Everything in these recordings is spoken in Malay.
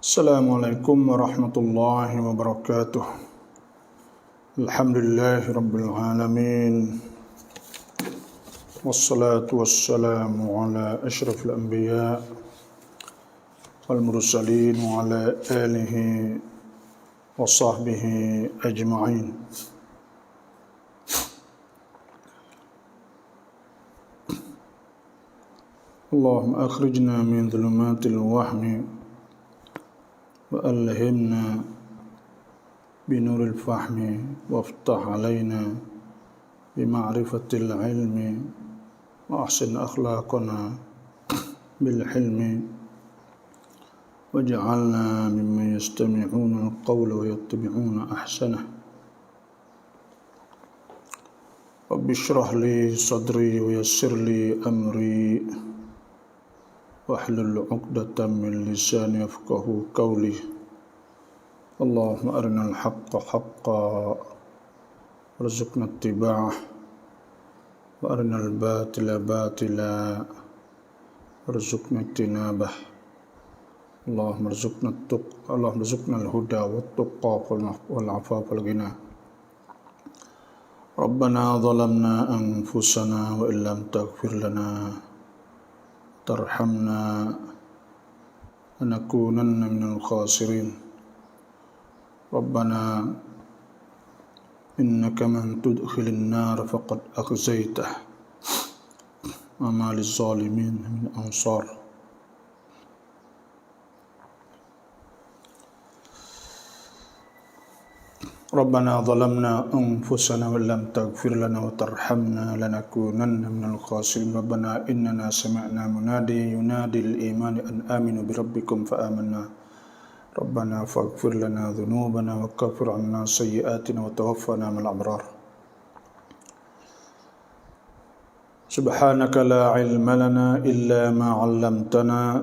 Assalamualaikum warahmatullahi wabarakatuh. Alhamdulillahi rabbil alamin. Wassalatu wassalamu ala ashrafil anbiya wal mursalin wa ala alihi wa sahbihi ajma'in. Allahumma akhrijna min dhulumatil wahmi وألهمنا بنور الفهم وافتح علينا بمعرفة العلم وأحسن أخلاقنا بالحلم واجعلنا ممن يستمعون القول ويتبعون أحسنه. رب اشرح لي صدري ويسر لي أمري واحلل عقدة من لساني يفقهوا قولي. اللهم أرنا الحق حقا وارزقنا اتباعه وأرنا الباطل باطلا وارزقنا اجتنابه. اللهم ارزقنا الهدى والتقى والعفاف والغنى. ربنا ظلمنا أنفسنا وإن لم تغفر لنا ترحمنا لنكونن من الخاسرين. ربنا إنك من تدخل النار فقد أخزيته وما للظالمين من أنصار. ربنا ظلمنا أنفسنا وإن لم تغفر لنا وترحمنا لنكونن من الخاسرين. ربنا إننا سمعنا منادي ينادي للإيمان أن آمنوا بربكم فآمنا. ربنا فاغفر لنا ذنوبنا وكفر عنا سيئاتنا وتوفنا مع الأبرار. سبحانك لا علم لنا إلا ما علمتنا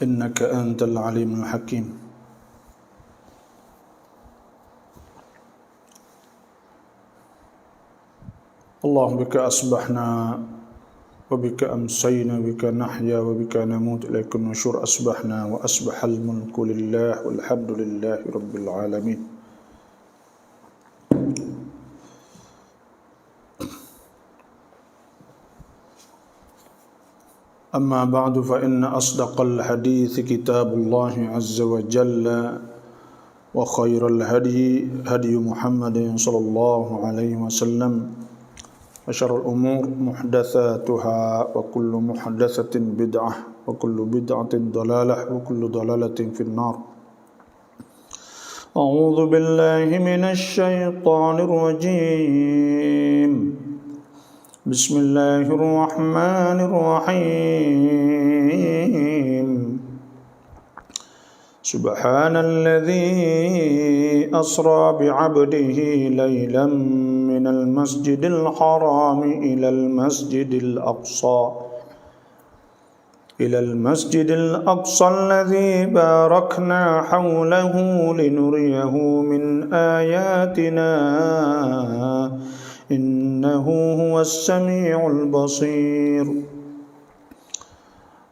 إنك أنت العليم الحكيم. اللهم بك أصبحنا وبك أمسينا وبك نحيا وبك نموت إليك النشور. أصبحنا وأصبح الملك لله والحمد لله رب العالمين. أما بعد فإن أصدق الحديث كتاب الله عز وجل وخير الهدي هدي محمد صلى الله عليه وسلم وشر الأمور محدثاتها وكل محدثة بدعة وكل بدعة ضلالة وكل ضلالة في النار. أعوذ بالله من الشيطان الرجيم. بسم الله الرحمن الرحيم. سبحان الذي أسرى بعبده ليلا من المسجد الحرام إلى المسجد الأقصى الذي باركنا حوله لنريه من آياتنا إنه هو السميع البصير.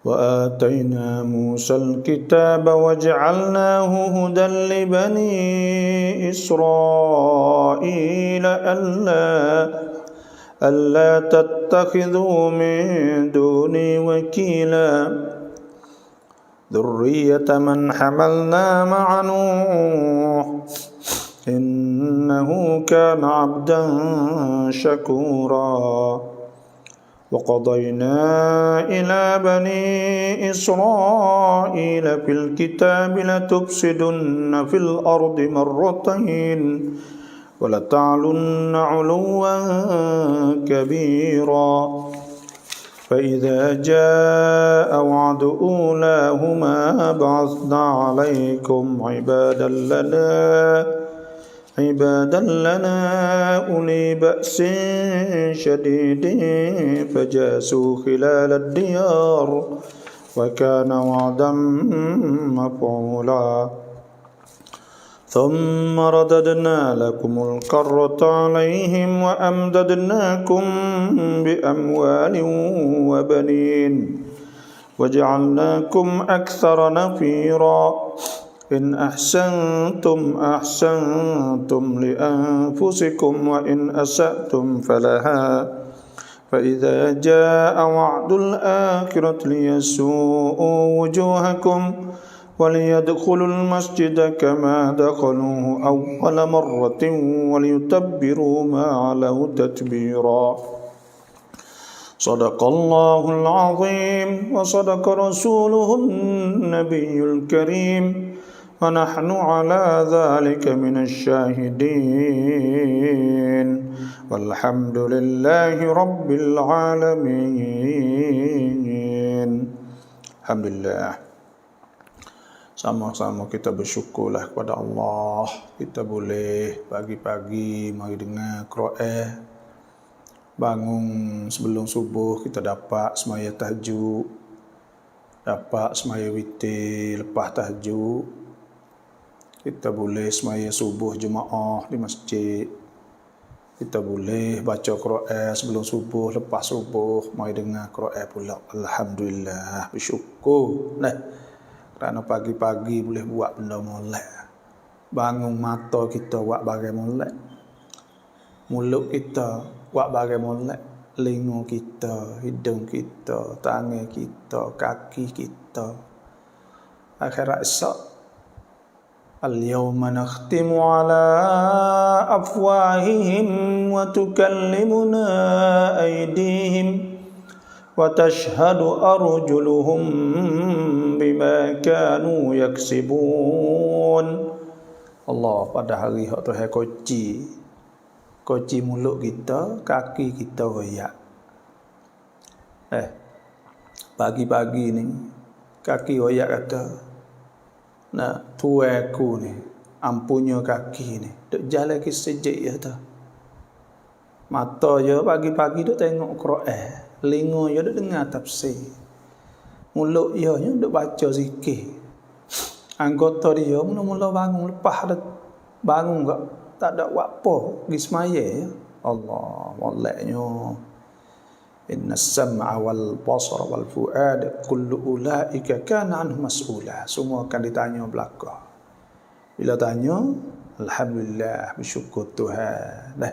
وآتينا موسى الكتاب وجعلناه هدى لبني إسرائيل ألا تتخذوا من دوني وكيلا ذرية من حملنا مع نوح إنه كان عبدا شكورا. وقضينا إلى بني إسرائيل في الكتاب لتفسدن في الأرض مرتين ولتعلن علوا كبيرا. فإذا جاء وعد أولاهما بعثنا عليكم عبادا لنا أولي بأس شديد فجاسوا خلال الديار وكان وعدا مفعولا. ثم رددنا لكم الكرة عليهم وأمددناكم بأموال وبنين وجعلناكم أكثر نفيرا إن أحسنتم أحسنتم لأنفسكم وإن أسأتم فلها فإذا جاء وعد الآخرة ليسوءوا وجوهكم وليدخلوا المسجد كما دخلوه أول مرة وليتبروا ما علوا تتبيرا صدق الله العظيم وصدق رسوله النبي الكريم ونحن على ذلك من الشاهدين والحمد لله رب العالمين. Alhamdulillah. Sama-sama kita bersyukurlah kepada Allah. Kita boleh pagi-pagi mari dengar Quran. Bangun sebelum subuh kita dapat semaya tahajud, dapat semaya witir lepas tahajud. Kita boleh semaya subuh jemaah di masjid. Kita boleh baca Quran sebelum subuh, lepas subuh mari dengar Quran pula. Alhamdulillah, bersyukur. Kerana pagi-pagi boleh buat benda molek. Bangun mata kita buat bagai molek. Mulut kita buat bagai molek. Telinga kita, hidung kita, tangan kita, kaki kita. Akhirat esok. Al-yawma nakhtimu ala afwahihim wa tukallimuna aydihim وَتَشْهَدُ أَرْجُلُهُمْ بِمَا كَانُوا يَكْسِبُونَ. Allah pada hari hak Tuhan kunci mulut kita, kaki kita royak. Pagi-pagi ni kaki royak kata, nak tuaku ni ampunya kaki ni duk jalan ke sejik ya tu. Mata je pagi-pagi duk tengok Quran. Telinga dia duk dengar tafsir. Mulut dia duk baca zikir. Anggota dia mula-mula bangun, lepas dah bangun tak ada buat apa, pergi semaya ya. Allah moleknya. Innas sam'a wal basara wal fu'ada kullu ulaika kana anhu mas'ula. Semua akan ditanya belaka. Bila tanya, alhamdulillah, bersyukur Tuhan.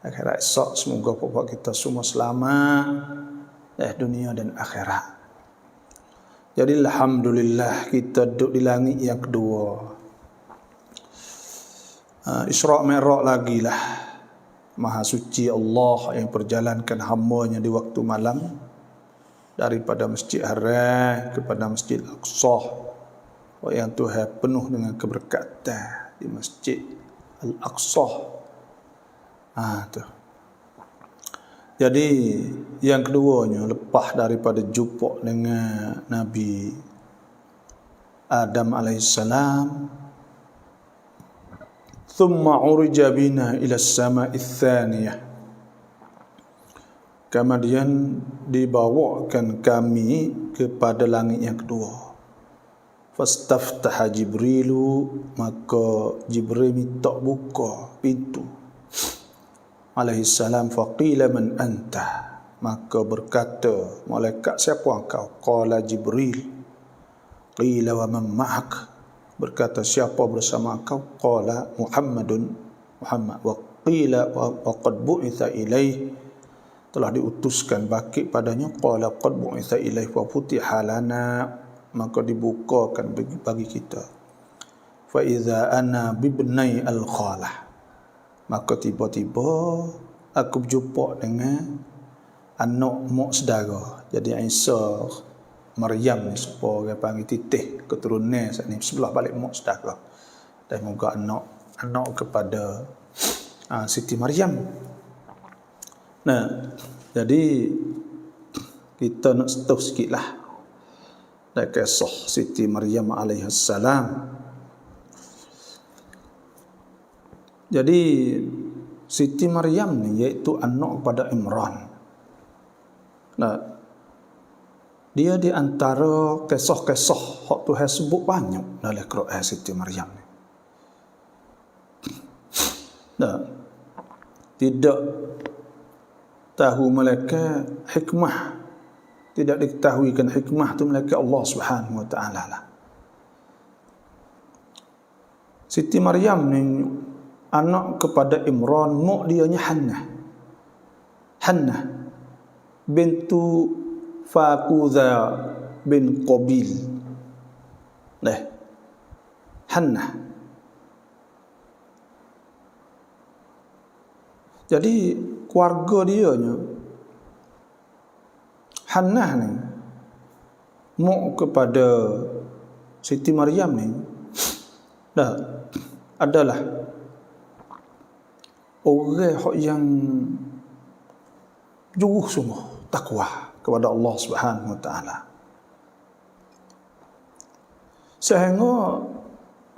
Akhirat esok semoga pokok kita semua selamat dunia dan akhirat. Jadi alhamdulillah kita duduk di langit yang kedua. Isra' Mi'raj lagi lah. Maha suci Allah yang perjalankan hamba-Nya di waktu malam daripada Masjid Haram kepada Masjid Al-Aqsa. Yang Tuhan penuh dengan keberkatan di Masjid Al-Aqsa. Tu. Jadi yang keduanya lepas daripada jumpa dengan Nabi Adam alaihissalam, thumma urija bina ila as-sama'i ats-tsaniyah. Kemudian dibawakan kami kepada langit yang kedua. Fastaftaha Jibrilu, maka Jibril minta buka pintu. Alaihissalam, faqila man anta, maka berkata malaikat, siapa engkau? Qala Jibril. Qila wa man ma'ak, berkata siapa bersama engkau? Qala Muhammadun, Muhammad. Wa qila wa qad bu'itha ilaih, telah diutuskan baki padanya. Qala qad bu'itha ilaih wa futiha lana, maka dibukakan bagi kita. Fa iza ana bibnai al-khalah, maka tiba-tiba aku berjumpa dengan anak mak saudara. Jadi Isa Maryam ni supaya orang panggil titih keturunan ni sebelah balik mak saudara. Dan moga anak kepada Siti Maryam. Jadi kita nak setau sikitlah dari kisah Siti Maryam alaihissalam. Jadi Siti Maryam ni iaitu anak kepada Imran. Dia di antara kisah-kisah hak Tuhan sebut banyak dalam Quran Siti Maryam ni. Tidak tahu mereka hikmah Tidak diketahuikan hikmah tu melainkan Allah Subhanahu wa taala lah. Siti Maryam ni anak kepada Imran, mak dianya Hannah bintu Fakudha bin Qabil. Hannah. Jadi keluarga dia nya Hannah ni mak kepada Siti Maryam ni adalah orang yang jujur sungguh takwa kepada Allah Subhanahu wa taala. Sehingga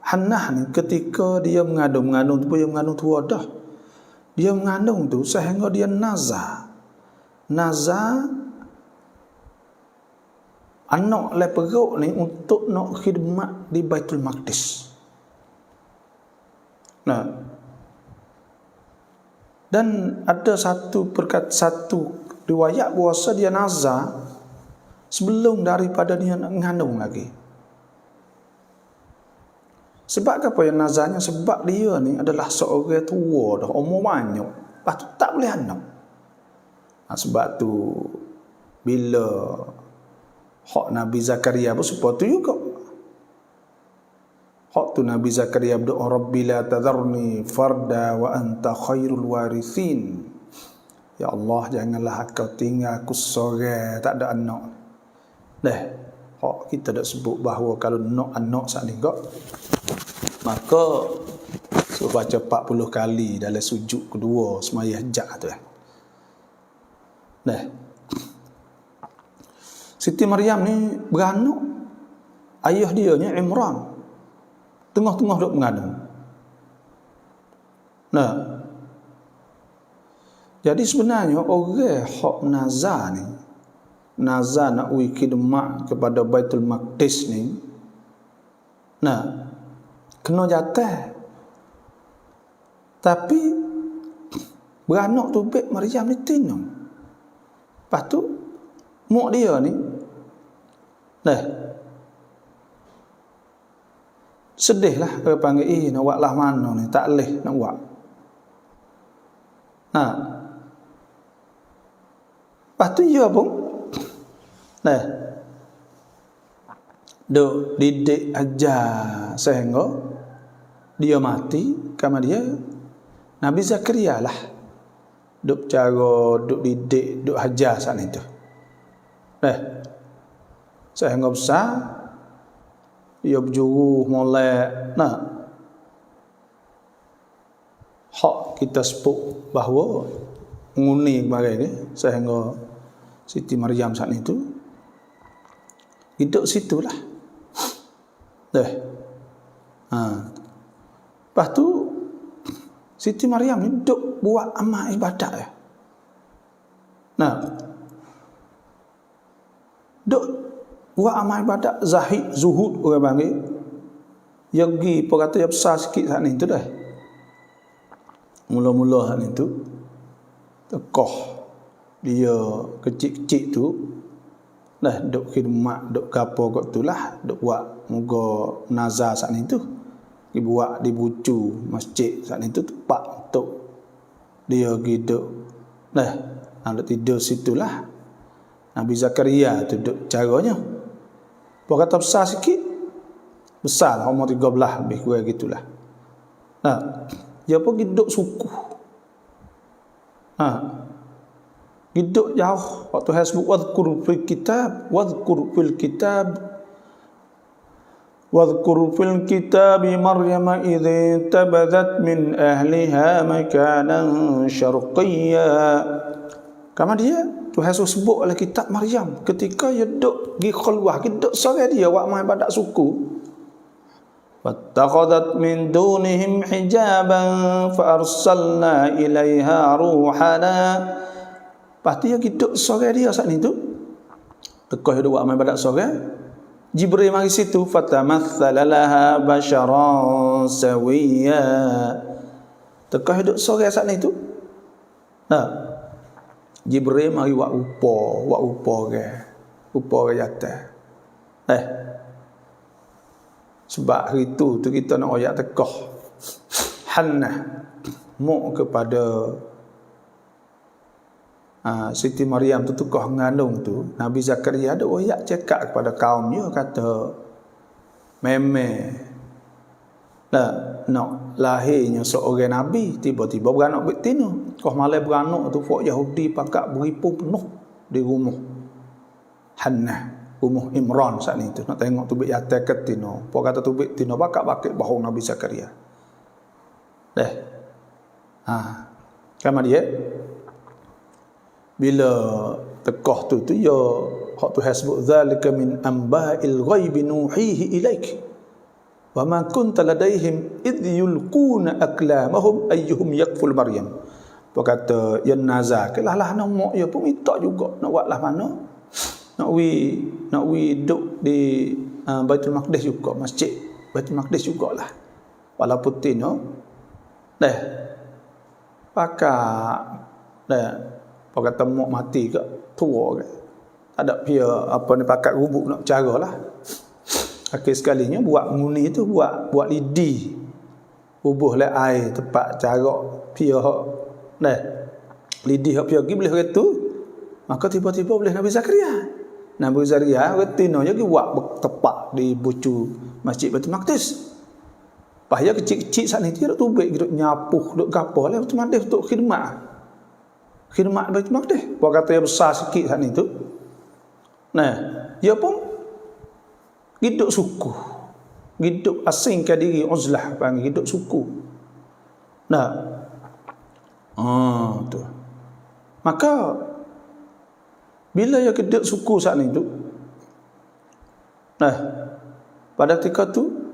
Hannah ni ketika dia mengandung tu dia mengandung tua dah. Dia mengandung tu sehingga dia nazar anak perut ni untuk nak khidmat di Baitul Maqdis. Dan ada satu riwayat puasa dia nazar sebelum daripada dia nak mengandung lagi. Sebab apa yang nazarnya? Sebab dia ni adalah seorang tua dah, umur banyak, lepas tu tak boleh anak. Sebab tu bila hak Nabi Zakaria pun seperti tu juga. Hak tu Nabi Zakaria berdoa, Rabbi la tadharni farda wa anta khairul warithin. Ya Allah, janganlah kau tinggal aku seorang tak ada anak. Hak kita dak sebut bahawa kalau nak anak saat ni kau, maka baca 40 kali dalam sujud kedua semaya hajat tu. Siti Maryam ni beranak, ayah dia ni Imran, tengah-tengah duk mengandung. Jadi sebenarnya orang hak nazar nak khidmat kepada Baitul Maqdis ni, kena jatah. Tapi beranak tu baik Maryam ni tinang. Lepas tu mak dia ni sedih lah, dia panggil, nak buat lah mana ni, tak boleh nak buat. Lepas tu dia pun duk didik ajar sehingga dia mati. Kama dia Nabi Zakaria lah duk cara duk didik, duk ajar saat itu. Sehingga besar dia berjuruh mulai hak kita sebut bahawa nguni kemarin ni, sehingga Siti Maryam saat itu hidup situlah. Lepas tu Siti Maryam ni duk buat amal ibadat ya. Duk buat amal ibadat, zahid, zuhud orang panggil. Yang pergi perkata yang besar sikit saat ni tu dah. Mula-mula saat ni tu tekoh dia kecil-kecil tu duk khidmat, duk gapo kat tu lah, duk buat moga nazar saat ni tu. Dibuat di bucu masjid saat ni tu tempat untuk dia hidup. Nak tidur situlah. Nabi Zakaria tu duk caranya. Buat kata besar sikit, besar umur 13 lebih kurang gitulah. Dia pun hidup suku. Hidup jauh. Waktu saya sebut wadhkur fil kitab Maryam idh tabadat min ahliha makanan syarqiyya. Kama dia Tuhan sebut oleh kitab Maryam ketika dia duduk pergi khulwah, duduk sore dia buat amal ibadat suku. Fattakhadhat min dunihim hijaban fa arsalna ilaiha ruhana. Pasti dia duduk sore dia saat ni tu. Tekah dia buat amal ibadat sore. Jibril mari situ, fatamatsala laha basharan sawiyya. Tekah duduk sore saat ni tu. Jibril mari buat rupa ke. rupa orang atas. Sebab hari tu kita nak royak tekoh Hannah mu kepada Siti Maryam tu tekoh mengandung tu. Nabi Zakaria ada royak cakap kepada kaumnya, kata memang nak lahirnya seorang Nabi, tiba-tiba beranak betina. Kau malai beranak tu Fok Yahudi pakat beripu penuh di rumah Hannah, rumah Imran saat ni tu. Nak tengok tu bik yatai ketina. Fok kata tu bik tina bakak-bakik bahu Nabi Zakaria. Kama dia bila tekoh tu ya hak tu hasbuk zalika min amba'il ghaibi nuhihi ilaik wa ma kunta ladaihim id yulquna aklamahum ayyuhum yakful Maryam. Apa kata ya nazar kelah lah nak mak ya pun minta juga nak buatlah mana nak wi duk di Baitul Maqdis juga, masjid Baitul Maqdis jugalah walaupun tino apa kata mak mati ke tua ke tak ada dia apa ni pakat rubuk nak caralah. Akhir sekalinya buat nguni tu buat lidi bubuh le air tempat carak dia lidi hak dia pergi boleh tu, maka tiba-tiba boleh Nabi Zakaria retino je buat tepat di bucu Masjid Baitul Maqdis. Pahaya kecil-kecil saat ni dia duk tubik, duk nyapuh, duk gapo lah Baitul Maqdis untuk khidmat Baitul Maqdis. Buat kata yang besar sikit saat ni tu. Dia pun hidup suku, hidup asingkan diri, uzlah panggil hidup suku. Tu. Maka bila dia hidup suku saat ni tu, pada ketika tu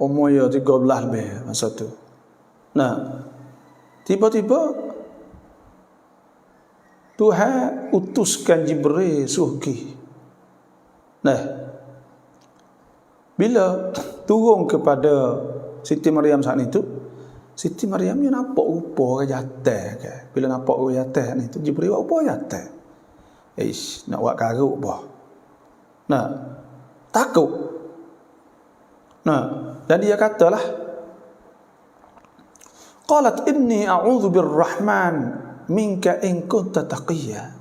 umur dia 13 lebih masa tu. Tiba-tiba Tuhan utuskan Jibril suruh. Bila turun kepada Siti Maryam saat itu, Siti Maryam dia nampak rupa orang jantan ke. Bila nampak orang jantan ni tu, Jibril buat rupa jantan. Nak buat karuk bah. Takut. Dan dia katalah, qalat inni a'udzu birrahman minka in kunta taqiyya.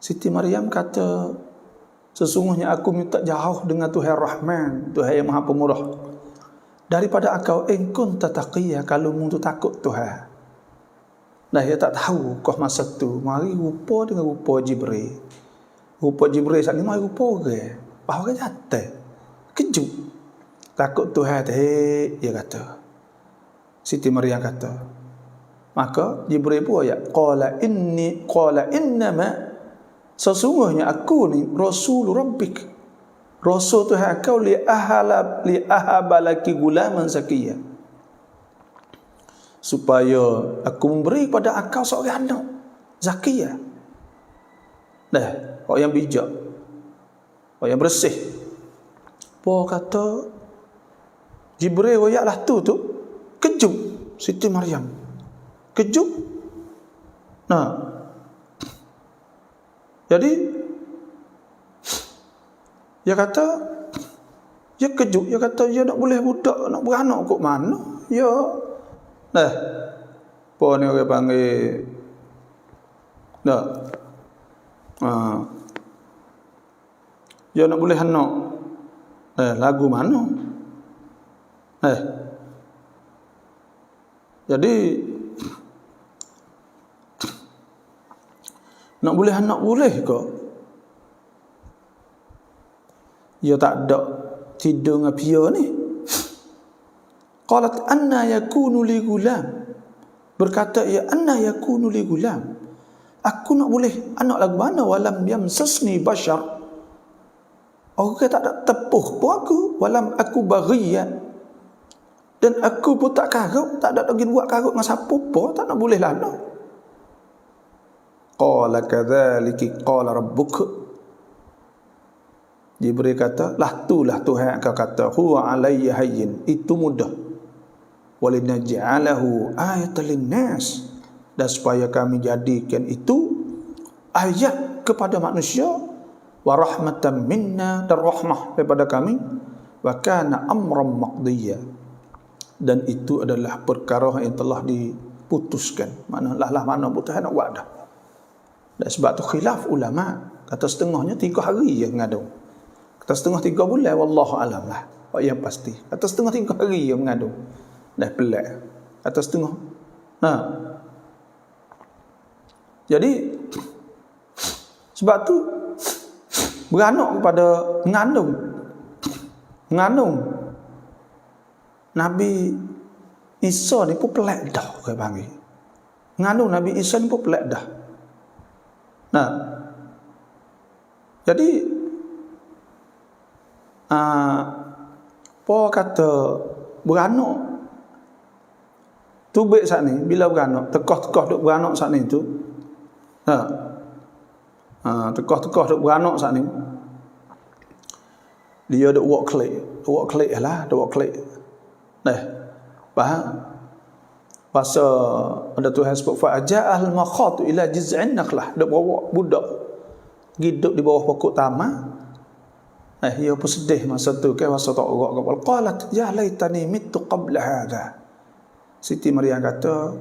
Siti Maryam kata, sesungguhnya aku minta jauh dengan Tuhan Rahman, Tuhan yang Maha Pemurah, daripada engkau in kunta taqiyya, kalau mu tu takut Tuhan. Dia tak tahu kau masa tu mari rupa dengan rupa Jibril. Rupa Jibril saat ni mari rupa orang, bahawa jantan. Kejut. Takut Tuhan dia kata. Siti Maryam kata. Maka Jibril pun ayat qala innama, sesungguhnya aku ni rasul rabbik, rasul Tuhan kau li ahabalaki gulaman zakiyya, supaya aku memberi kepada engkau seorang anak zakiyah. Orang yang bijak, orang yang bersih. Apa kata Jibril ayatlah tu kejut Siti Maryam. Kejut. Jadi dia kata, dia kejut, dia kata dia nak boleh budak nak beranak kok mana? Ya. Apa ni orang panggil dia nak boleh anak. Lagu mana? Jadi nak boleh anak boleh ke? Dia tak ada tidur dengan pia ni. Qalat anna yakunu li gulam. Berkata ya anna yakunu li gulam. Aku nak boleh anak lagu mana walam yamsasni bashar. Orang kata tak ada tepuh pun aku, walam aku baghiyya, dan aku pun tak karut, tak ada lagi buat karut dengan siapa pun, tak nak boleh lah. Qala kadzalika qala rabbuk. Jibril kata, lah Tuhan kau kata, huwa alayya hayyin, itu mudah. Walinaj'alahu ayatan linnas, dan supaya kami jadikan itu ayat kepada manusia, wa rahmatan minna, dan rahmah daripada kami, wa kana amran maqdiya, dan itu adalah perkara yang telah diputuskan. Mana putus nak buat dah. Dan sebab tu khilaf ulama, kata setengahnya 3 hari je mengadu, kata setengah 3 bulan, wallahu alam lah yang pasti. Kata setengah 3 hari je mengadu, dah pelik. Kata setengah. Jadi sebab tu beranak kepada mengandung Nabi Isa ni pun pelik dah, orang panggil. Mengandung Nabi Isa ni pun pelik dah. Jadi apa kata beranak tu baik saat ni, bila beranak tekah-tekah duk beranak saat ni tu, tekah-tekah duk beranak saat ni, dia duk buat klik lah, duk buat klik. Faham? Pasal ada Tuhan sebut fa ja'al makhatu ila jiz'in nakhlah, duk bawa budak hidup di bawah pokok tamar. Dia pun sedih masa tu, kan masa tak urat kepala. Qalat ya laitani mittu qabla hadha. Siti Maryam kata,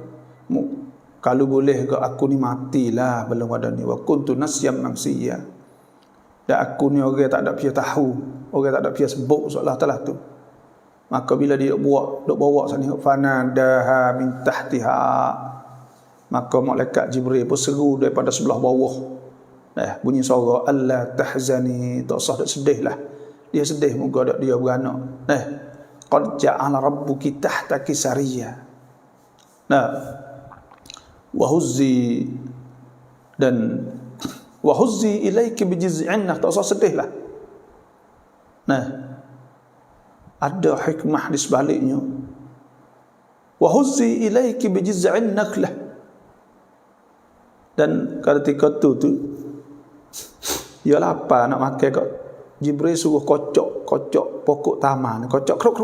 kalau boleh ke aku ni matilah belum ada ni, wa kuntu nasyam mansiya, dan aku ni orang tak ada pia tahu, orang tak ada pia sebut soalah telah tu. Maka bila dia duk bawa sana, fanadaha min tahtiha, maka malaikat Jibril pun seru daripada sebelah bawah. Bunyi suara, alla tahzani, tak usah sedih lah. Dia sedih muka dia beranak. Qad ja'ala rabbuki tahtaki sariya. Wahuzzi ilaiki bijiz'inna, tak usah sedih lah. Ada hikmah di sebaliknya. Wahuzzi ilaiki bijiz'in nakhlah, dan ketika tu dia lapar nak makan kok, Jibril suruh kocok pokok tamar ni, kocok kruk.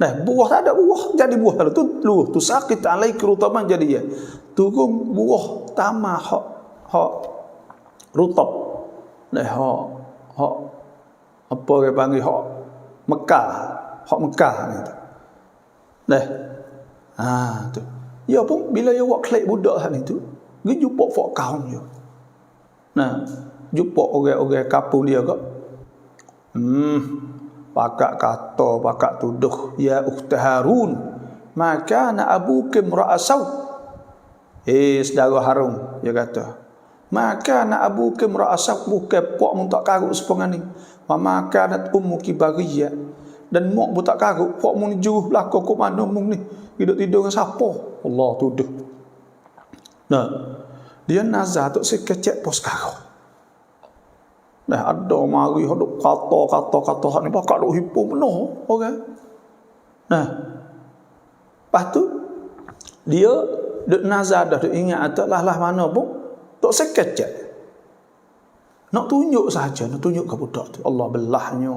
Buah tak ada buah, jadi buah tu sakit alaiki rutaban, jadi ya turun buah tamar hak rutab. Hak apa dia panggil, hak Mekah ni tu. Tu. Ya pun bila dia buat klik budak ni tu, dia jumpa fok kaum dia. Jumpa orang-orang kampung dia kok. Pakak tuduh, ya ukhta Harun, maka na abuki imra'asaw. Saudara Harun, dia kata, maka na abuki imra'asaw, bukan pok mun tak karuk sepengan ni. Wa maka nat ummuki baghiya, dan mak pun tak karuk, pok mun juruh belaka kok mana mung ni, hidup tidur dengan siapa? Allah tuduh. Dia nazar tu sekecek pos karuk. Ada mari hadap kata ni pakak duk hipo penuh orang. Lepas tu dia duk nazar dah, duk ingat lah mana pun tak sekecek. Nak tunjuk saja, nak tunjuk ke budak tu. Allah belahnya.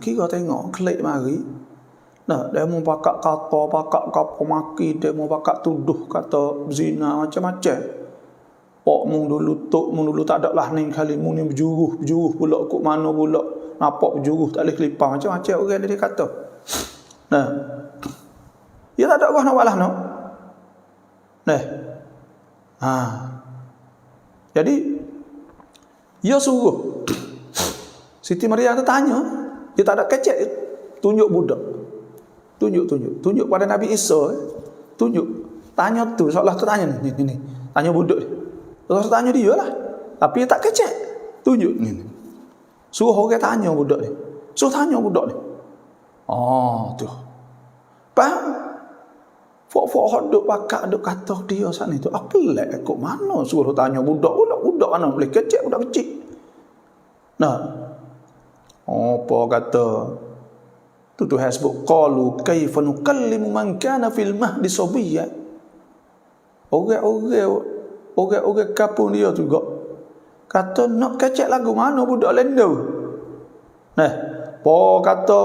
Kira tengok klik mari. Dia mau pakak kata, pakak kapo maki, dia mau pakak tuduh kata zina macam-macam. Pok mung dulu tak ada lah ni kali, mung ni berjuruh pula kok mana pula nampak berjuruh tak boleh kelipar macam-macam orang dia kata. Dia tak ada orang nak walah no. Jadi dia suruh Siti Maryam tu tanya, dia tak ada kecek, tunjuk budak. Tunjuk pada Nabi Isa. Tunjuk. Tanya tu, seolah tu tanya ni. Tanya budak ni. Terus tanya dia lah. Tapi dia tak kecek. Tunjuk ni. Suruh orang tanya budak ni. Tu. Faham? Fok duk pakak duk kata dia saat ni tu. Apa lah kok mana suruh tanya budak mana boleh kecek, budak kecil. Apa kata tu Tuhan sebut, qalu kaifa nukallimu man kana fil mahdi sabiyya. Orang kampung dia tu juga kata nak kecek lagu mana budak lendo. Kata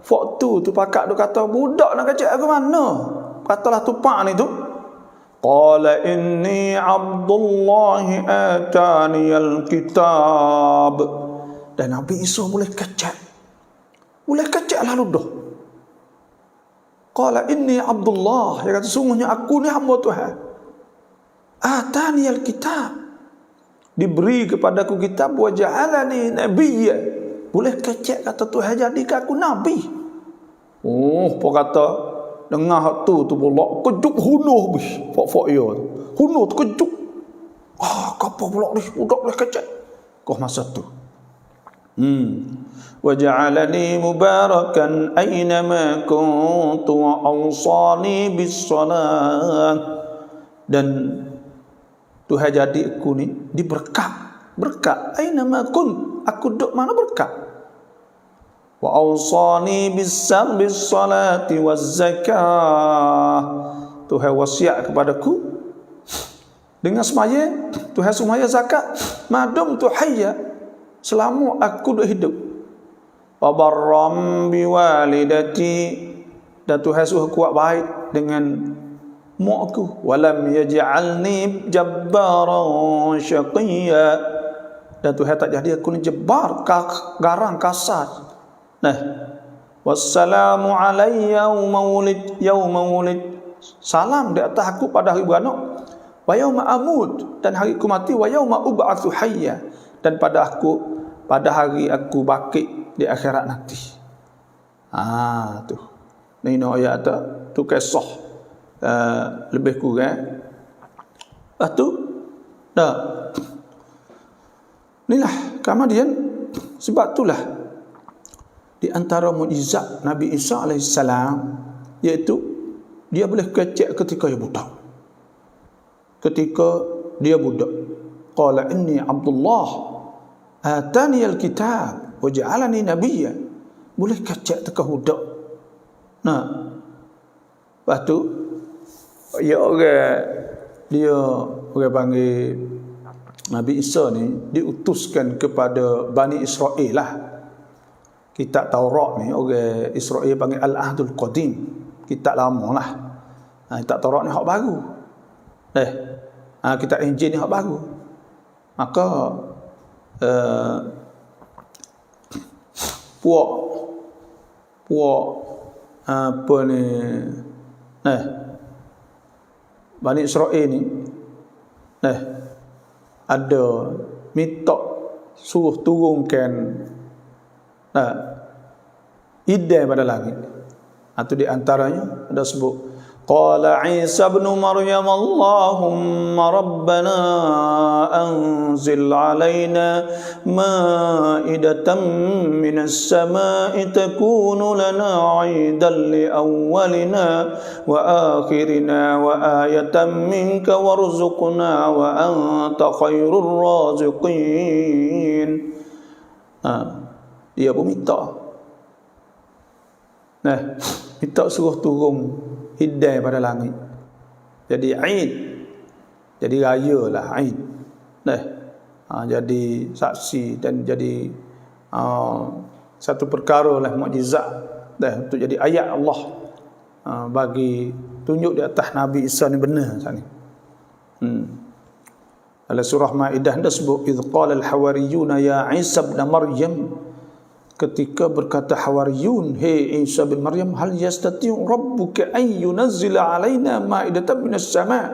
fok tu pakak tu kata budak nak kecek lagu mana. Katalah tupak ni tu. Qala inni Abdullah ataniyal kitab. Dan Nabi Isa boleh kecek. Boleh kecek lalu dah. Qala inni Abdullah. Dia kata sungguhnya aku ni hamba Tuhan. Ataniyal kitab. Diberi kepadaku kitab wa ja'alani nabiyya. Boleh kecek kata Tuhan jadikan aku nabi. Oh, apa kata dengar hak tu pula kejut hunuh bis. Fok yo. Hunuh tu kejut. Apa pula ni budak boleh kecek. Kau masa tu. Wa ja'alani mubarakan aynama kuntu wa awsani bis salat. Dan Tuhan jadi aku ni berkat aynama kun, aku duduk mana berkat. Wa awsani bis salati waz zakah. Tuhan wasiat kepadaku dengan semaya. Tuhan semaya zakat madum tu hayya, selama aku duduk hidup. Wa barram bi walidati. Dan Tuhan suruh kuat baik dengan mak aku. Walam yaj'alni jabbaran syaqiyya. Dan Tuhan tak jadi aku ni jabbar, garang, kasar. Nah, wassalamu alayya yauma wulid. Salam di atas aku pada hari beranak. Wa yauma amut, dan hari aku mati. Wa yauma ub'atsu hayya, dan pada hari aku bangkit di akhirat nanti. Tu. Ni ayat tu kisah lebih kurang. Tu dah. Inilah kemudian sebab itulah di antara mukjizat Nabi Isa alaihissalam, iaitu dia boleh kecek ketika dia budak. Ketika dia budak. Qala inni Abdullah ataniyal kitab wa ja'alani nabiyya. Boleh kecek teka budak. Nah. Lepas tu dia orang panggil Nabi Isa ni diutuskan kepada Bani Israel lah. Kitab Taurat ni orang Israel panggil Al-Ahdul Qadim, kitab lama lah. Kitab Taurat ni hak baru. Kitab Injil ni hak baru. Maka puak apa ni Bani Israel ni ada minta suruh turunkan idai pada langit. Itu di antaranya ada sebut qala Isa ibn Maryam Allahumma rabbana anzil alaina ma'idatan minas sama'i takunu lana 'idan li awwalina wa akhirina wa ayatan minka warzuqna wa anta khairur raziqin. Dia pun minta. Minta suruh turun hidai pada langit. Jadi Aid. Jadi raya lah Aid. Jadi saksi dan jadi satu perkara lah mukjizat untuk jadi ayat Allah bagi tunjuk di atas Nabi Isa ni benar ni. Dalam surah Maidah dah sebut idz qala al-hawariyuna ya Isa ibn Maryam, ketika berkata Hawariyun, hey Isa bin Maryam, hal yastati'u rabbuka an yunazzila alaina ma'idatan minas sama',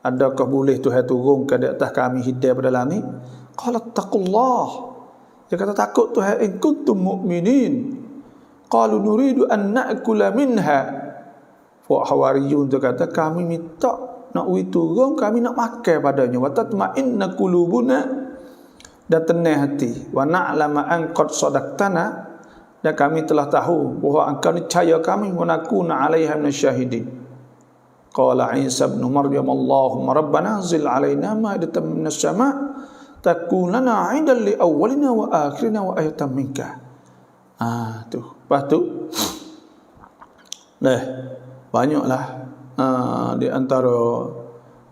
adakah boleh Tuhan turunkan di atas kami hidayah pada langit? Qala taqullah, dia kata takut Tuhan, in kuntum mu'minin. Qalu nuridu an na'kula minha. Hawariyun tu kata kami minta nak turun, kami nak makan padanya. Wa tatma'inna qulubuna, dan tenang hati. Wa na'lama an qad sadaqtana, dan kami telah tahu bahawa engkau niscaya kami wa nakuna 'alaiha minasyahidin. Qala Isa ibn Maryam Allahumma rabbana anzil 'alaina ma'idatan minas sama' takunana 'idan li awwalina wa akhirina wa ayatan minka. Tu. Lepas tu banyaklah di antara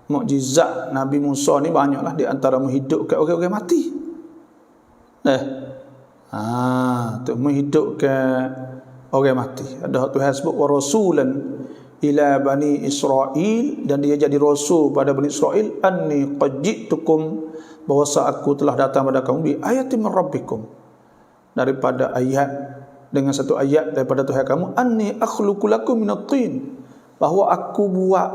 mukjizat Nabi Musa ni, banyaklah di antara menghidupkan orang-orang mati. Tu menghidupkan orang mati. Ada Tuhan sebut wa rasulan ila bani Israel, dan dia jadi rasul pada bani Israel, anni qad ji'tukum, bahawa aku telah datang pada kamu bi ayatin min rabbikum, daripada ayat, dengan satu ayat daripada Tuhan kamu, anni akhluqu lakum minat tin, bahawa aku buat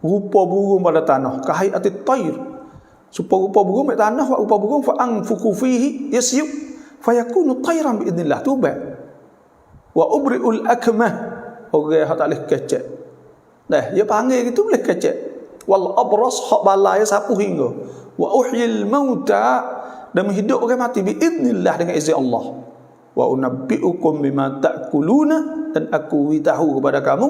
rupa burung pada tanah, kahayati tair, supaya rupa burung pada tanah, wa rupa burung fa anfuku fihi yasyub fayakunu tairan bi idznillah, tuba wa ubriul akmah, orang yang tak boleh kecek, dah dia panggil gitu boleh kecek, wal abras hak balai sapu hingga, wa uhyil mauta, dan menghidup orang mati bi idznillah, dengan izin Allah, wa unabbiukum bima ta'kuluna, dan aku beritahu kepada kamu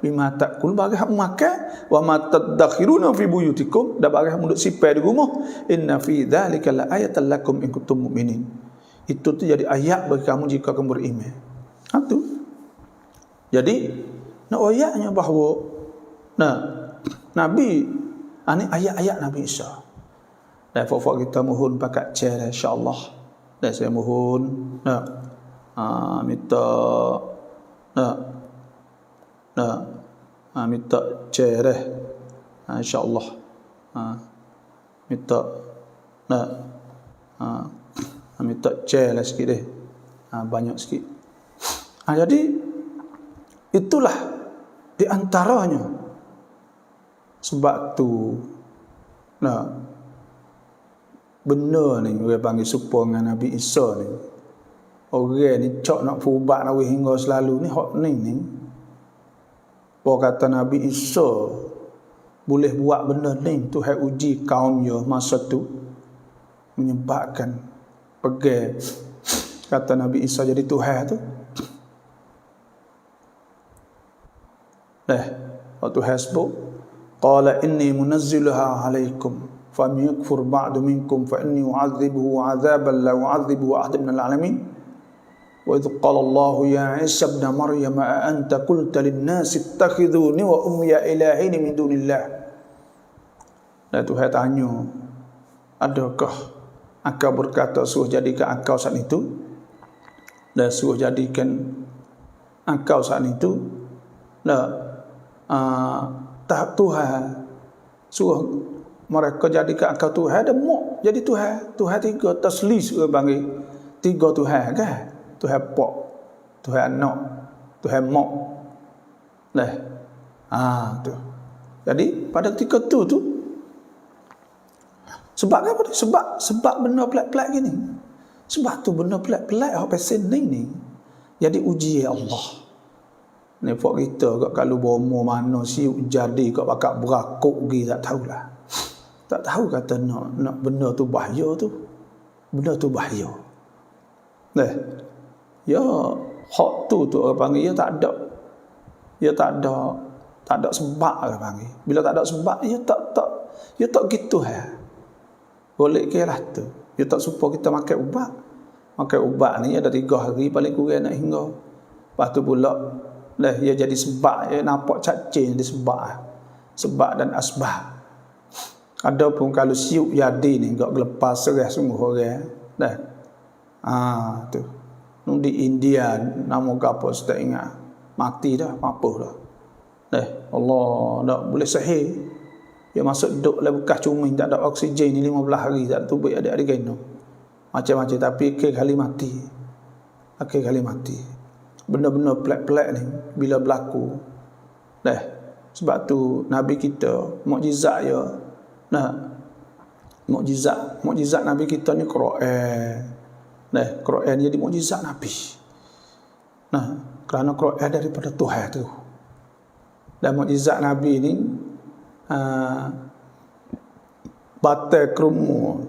bima ta'kulun, bagi hak makan, wa ma tadakhiruna fi buyutikum, dan bagi hak munduk sipai di rumah, inna fi dzalika la ayatan lakum in kuntum mu'minin, itu tu jadi ayat bagi kamu jika kamu beriman. Tu jadi nak ayatnya bahawa Nabi ini ayat-ayat Nabi Isa. Dan fak kita mohon pakat share insya-Allah. Dan saya mohon minta minta share insya-Allah. Minta minta share lah sikit deh. Banyak sikit. Jadi itulah di antaranya sebab tu benar ni orang panggil serupa dengan Nabi Isa ni. Orang ni cok nak fubat nak hingga selalu ni hak ni. Apa kata Nabi Isa boleh buat benda ni, Tuhan uji kaumnya masa tu, menyebabkan pergi kata Nabi Isa jadi Tuhan tu. Waktu hasbuk qala inni munazziluha alaikum faman yakfur ba'du minkum fa inni u'adzibuhu 'adzaban la u'adzibuhu ahadan minal 'alamin wa idh qala Allah ya Isa ibn Maryam a anta qulta lin-nasi ittakhidhuni wa ummiya ilahin min dunillah. Dan Tuhan tanya, adakah engkau berkata suruh jadikan engkau saat itu, dan suruh jadikan engkau saat itu tak Tuhan, suruh mereka jadikan engkau Tuhan, dan mak jadi Tuhan. Tuhan tiga, taslis orang panggil tiga Tuhan kan, Tuhan Pak, Tuhan Anak, Tuhan Mak. Tu. Jadi pada ketika tu sebab apa? Sebab benda pelik-pelik gini. Sebab tu benda pelik-pelik hak pesen ni jadi uji Allah. Ni pak kita kat kalau bomo mana siuk jadi kat bakak berakuk gi tak tahulah. Tak tahu kata nak benda tu bahaya tu. Benda tu bahaya. Ya hak tu orang panggil ya tak ada. Ya tak ada sebab orang panggil. Bila tak ada sebab ya tak gitu Boleh ke lah tu. Ya tak supaya kita makan ubat. Makan ubat ni ada 3 hari paling kurang nak hingga. Lepas tu pula ia jadi sebab, nampak cacing jadi sebab dan asbab. Adapun kalau siup jadi ni enggak lepas serah semua orang tu. Di India nama gapo saya tak ingat, mati dah, apa dah. Allah tak boleh sahih. Dia masuk duduk lah bekas cumi, tak ada oksigen ni 15 hari, tak tubuh ada kena. Macam-macam, tapi kali mati. Benda-benda pelik-pelik ni bila berlaku. Sebab tu Nabi kita mukjizat ya. Mukjizat Nabi kita ni Quran. Quran jadi mukjizat Nabi. Kerana Quran daripada Tuhan tu. Dan mukjizat Nabi ni batal kerumu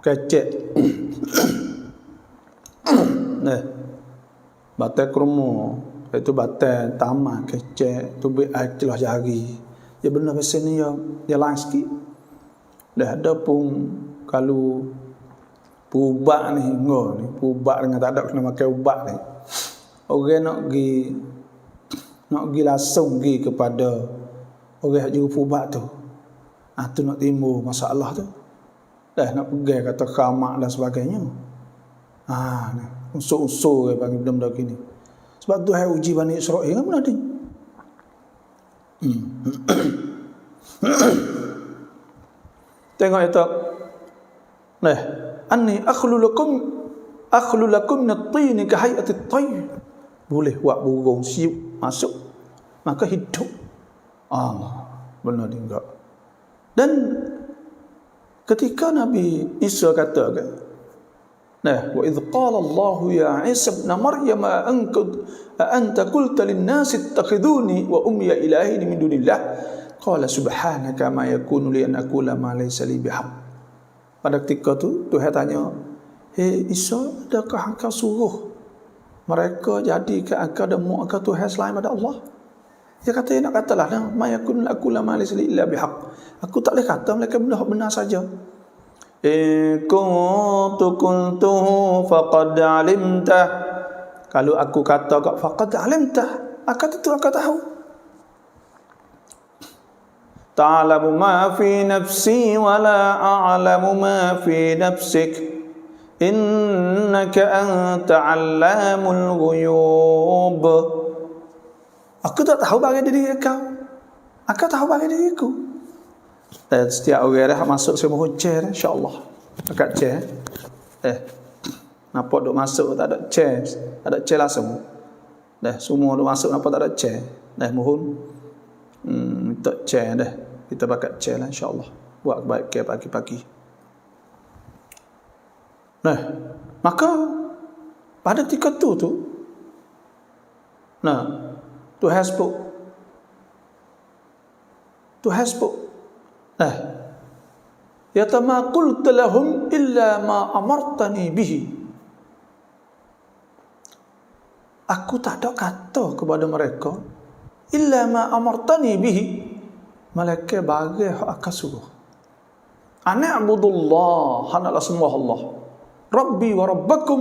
kecek batal kerumu, itu batal tamak kecek tu air celah jari. Ya benar pasal ni ya lain sikit. Ada pun kalau ubat ni ubat dengan tak ada kena makan ubat ni, orang nak pergi langsung pergi kepada orang yang juru ubat tu. Tu nak timbul masalah tu. Nak pergi kata khamak dan sebagainya. Unsur-unsur bagi benda-benda gini. Sebab Tuhan uji Bani Israel kan benar dia. Tengok itu. Nah, anni akhlu lakum min at-tin ka hay'ati at-tayr. Boleh buat burung siup masuk maka hidup. Benar dia enggak. Dan ketika Nabi Isa katakan, wa idh qala Allah ya Isa ibn Maryam anta qulta lin-nasi ittakhiduni wa ummi ilahin min dunillah qala subhanaka ma yakunu li an aqula ma laysa li bihaq. Pada ketika tu Tuhan tanya, "Hei Isa, adakah engkau suruh mereka jadikan engkau dan mu engkau Tuhan selain pada Allah?" Dia kata, nak katalah, "Ma yakunu aqula ma laysa li illa bihaq." Aku tak boleh kata mereka benar saja. Kuntu qultuhu faqad alimtah. Kalau aku kata kau faqad alimtah, akan tentu aku tahu. Ta'lamu ma fi nafsi wa la a'lamu ma fi nafsik. Innaka anta 'allamul ghuyub. Aku tak tahu bagi diri kau. Aku tahu bagi diriku. Dan setiap orang dah masuk semua chair, insya-Allah. Dekat chair. Nampak duk masuk tak ada chair. Tak ada chair lah semua. Semua duk masuk nampak tak ada chair. Mohon minta chair dah. Kita pakai chair lah insya-Allah. Buat baik ke pagi-pagi. Maka pada ketika tu Tuhan spoke. Ya ma qultu lahum illa ma amartani bihi. Aku tak ada kata kepada mereka illa ma amartani bihi, malaikat bagi aku suruh. Ana'budullah, hanaklah sembah Allah. Rabbi wa rabbakum.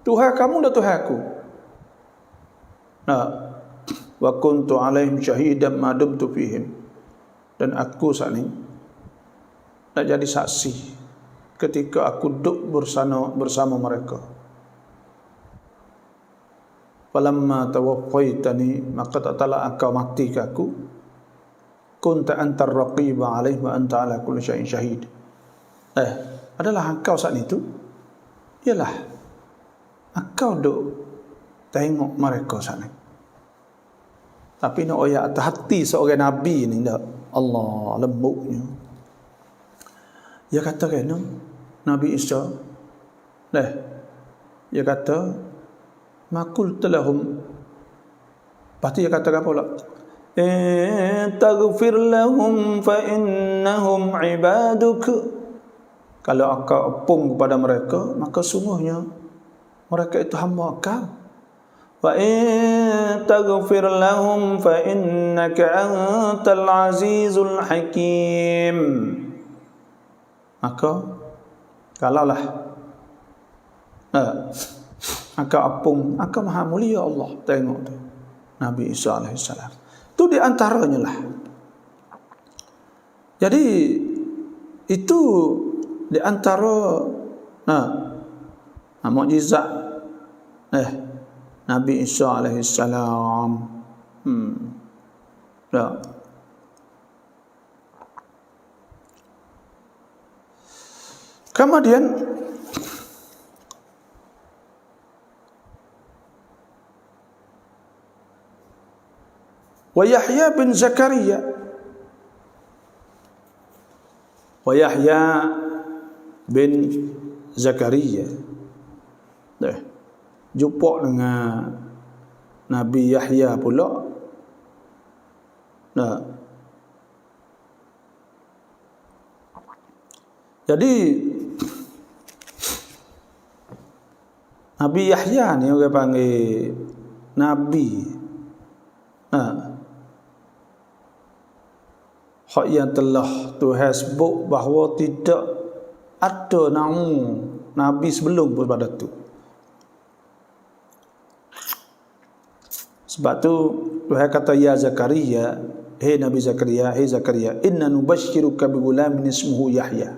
Tuhan kamu dan Tuhan aku. Wa kuntu alaihim syahidan ma dumtu fihim. Dan aku saat ini nak jadi saksi ketika aku duduk bersama mereka. Falamma tawaffaitani, maka tak telah engkau matikan aku. Kunta antar raqiba alaihim wa anta ala kulli syai'in syahid. Adalah engkau saat itu, ialah engkau duduk tengok mereka saat ini. Tapi nak oyak atas hati seorang Nabi ni tak? Allah lembutnya. Dia kata kan Nabi Isa, dia kata makul telahum. Pasti dia kata apa pula? Taghfir lahum fa innahum ibaduk. Kalau engkau apung kepada mereka, maka sungguhnya mereka itu hamba engkau. Wa in taghfir lahum fa innaka antal azizul hakim. Maka kalaulah engkau apung, engkau maha mulia Allah. Tengok tu Nabi Isa alaihissalam. Itu di antaranya lah. Jadi itu di antara mukjizat Nabi Isa alaihissalam. Kemudian wa Yahya bin Zakaria. Wa Yahya bin Zakaria. Jumpa dengan Nabi Yahya pula. Jadi Nabi Yahya ni orang panggil Nabi. Hak yang telah Tuhan sebut bahawa tidak ada Nabi sebelum pada tu. Sebab tu Tuhan kata ya Zakaria, hei Nabi Zakaria, hei Zakaria, inna nubashshiruka bi ghulamin ismuhu Yahya.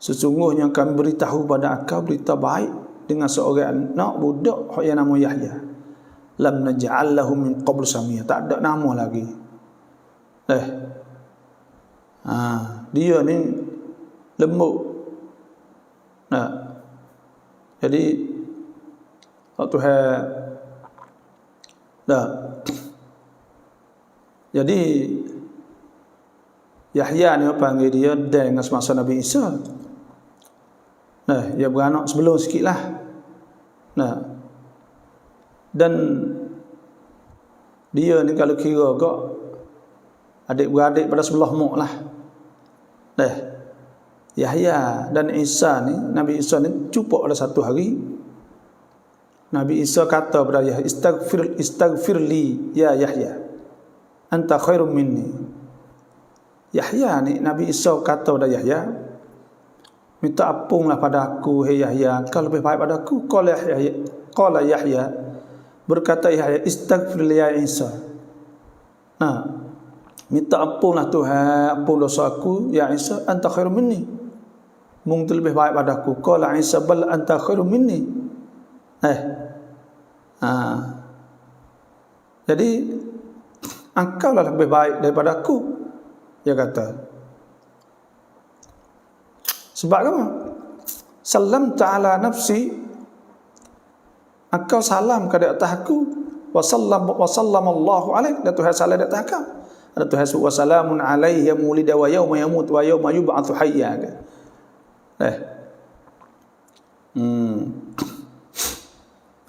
Sesungguhnya kami beritahu pada engkau berita baik dengan seorang anak budak yang nama Yahya. Lam naj'al lahu min qabl samia, tak ada nama lagi. Dia ni lembut. Jadi Tuhan jadi Yahya ni panggil dia dengan semasa Nabi Isa. Dia beranak sebelum sikit lah. Dan dia ni kalau kira kok adik-beradik pada sebelah mak lah. Yahya dan Isa ni, Nabi Isa ni jumpa pada satu hari. Nabi Isa kata pada Yahya, istaghfir li ya Yahya, anta khairum minni. Yahya ni, Nabi Isa kata pada Yahya, minta ampunlah pada aku, hei Yahya, kau lebih baik pada aku. Qala Yahya, berkata Yahya, istaghfir li ya Isa. Minta ampunlah Tuhan, ampun dosa aku, ya Isa, anta khairum minni. Mungkin lebih baik pada aku. Qala Isa, bal anta khairum minni. Jadi engkau lah lebih baik daripada aku, dia kata. Sebab apa? Salam ta'ala nafsi, engkau salam ke atas aku, wa sallamallahu alaik, dan Tuhan salam di atas kau. Ada Tuhan sebut wa salamun alaihi ya mulida wa yauma yamut wa yauma yub'atsu hayya.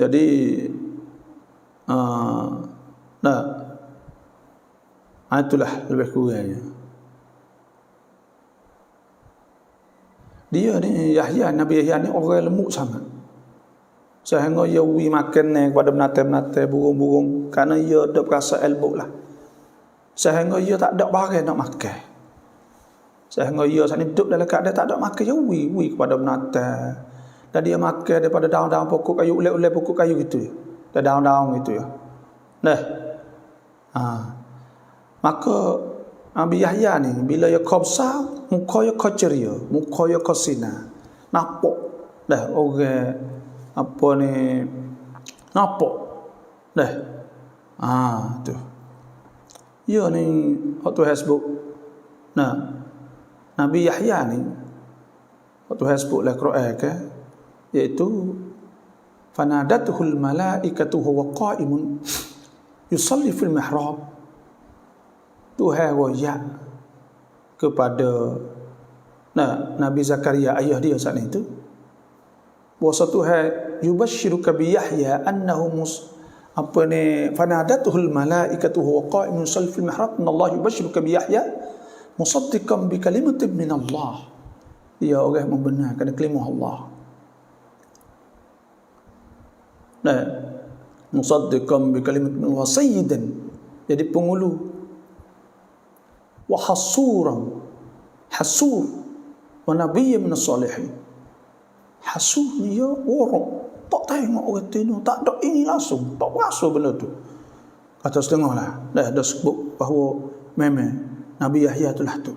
Jadi itulah lebih kurangnya. Dia ni Yahya, Nabi Yahya ni orang lembut sangat. Sehingga dia makan kepada binatang-binatang, burung-burung, kerana dia ada perasa elbuk lah. Sehingga dia tak ada barang nak makan. Sehingga dia saat ni duduk dalam keadaan tak ada makan, dia kepada binatang. Dan dia makan daripada daun-daun pokok kayu, ulai-ulai pokok kayu gitu ya. Dan daun-daun gitu ya. Maka Nabi Yahya ni bila dia kobsa, muka dia keceria, muka dia kesina. Nampak orang apa ni, nampak tu. Ya ni waktu Facebook. Nabi Yahya ni waktu Facebook lah Quran ke, iaitu fanadatul malaikatu huwa qa'imun yusalli fil mihrab. Tuhan royak kepada Nabi Zakaria, ayah dia saat itu, bahawa Tuhan yubashiruka bi Yahya annahu fanadatul malaikatu huwa qa'imun yusalli fil mihrab innallaha yubashiruka bi Yahya musaddiqan bi kalimatin min Allah. Dia orang membenarkan kalimah Allah. Musaddiqan bi kalimatin min Allah sayyidan, jadi pengulu, wa hasur wa nabiyyan min as-salihin. Hasur ni ya orang tak tengok orang tu, tak ada ini langsung, tak rasa benda tu. Kata setengah lah, dah sebut bahawa memang Nabi Yahya itulah tu.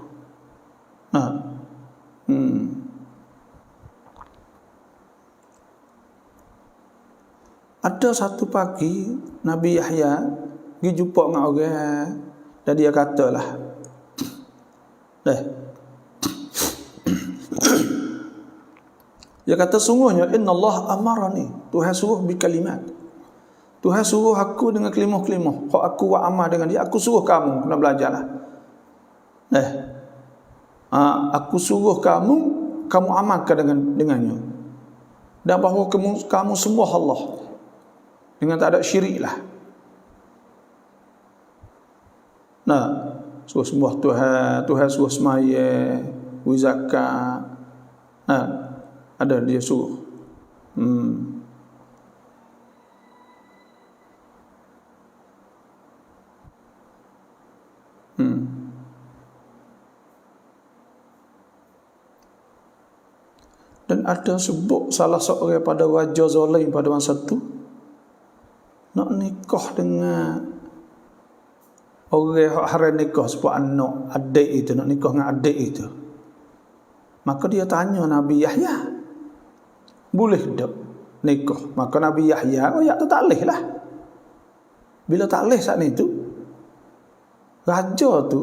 Ada satu pagi Nabi Yahya pergi jumpa dengan orang, dan dia katalah, dia kata sungguhnya innallaha amarani, Tuhan suruh bi kalimat, Tuhan suruh aku dengan kelimah-kelimah, kalau aku buat amal dengan dia, aku suruh kamu kena belajarlah. Aku suruh kamu amalkan dengannya, dan bahawa kamu sembah Allah dengan tak ada syirik lah. Suruh sembah Tuhan suruh semaya, zakat. Ada dia suruh. Dan ada sebut salah seorang pada raja zalim pada masa itu nak nikah dengan orang haram nikah sebab anak adik itu, nak nikah dengan adik itu. Maka dia tanya Nabi Yahya, boleh tak nikah. Maka Nabi Yahya royak tu tak leh lah. Bila tak leh saat itu, raja tu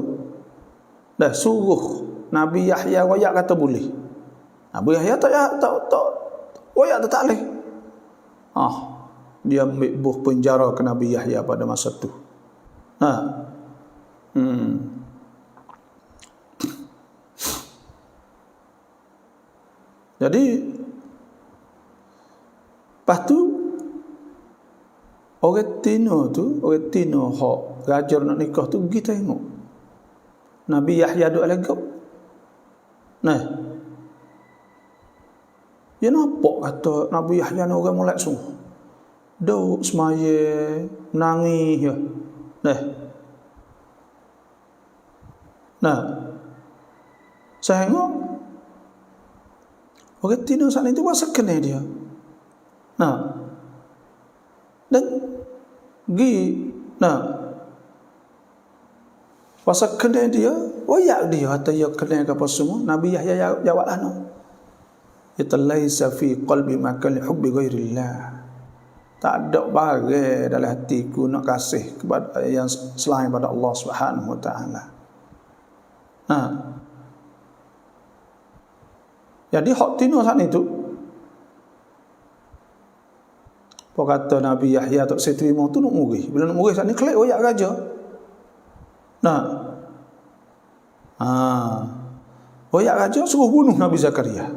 dah suruh Nabi Yahya royak kata boleh. Nabi Yahya tak royak tu tak leh. Dia ambil buh penjara ke Nabi Yahya pada masa tu. Jadi lepas tu orang Tino hak raja nak nikah tu pergi tengok Nabi Yahya duk legap. Dia nampak kata Nabi Yahya ni orang molek sungguh. Duk semaya menangis ya. Saya tengok orang Tino saat itu puasa kena dia. Dan puasa kena dia, royak dia kata dia kena apa semua. Nabi Yahya jawab Yatalaisa fi qalbi makan li hubbi ghairillah. Tak ada bagai dalam hatiku nak kasih kepada yang selain pada Allah Subhanahu wa taala. Jadi hak Tino saat itu apa kata Nabi Yahya tak saya terima tu nak murih. Bila nak murih saat ni kelak royak raja. Royak raja suruh bunuh Nabi Zakaria.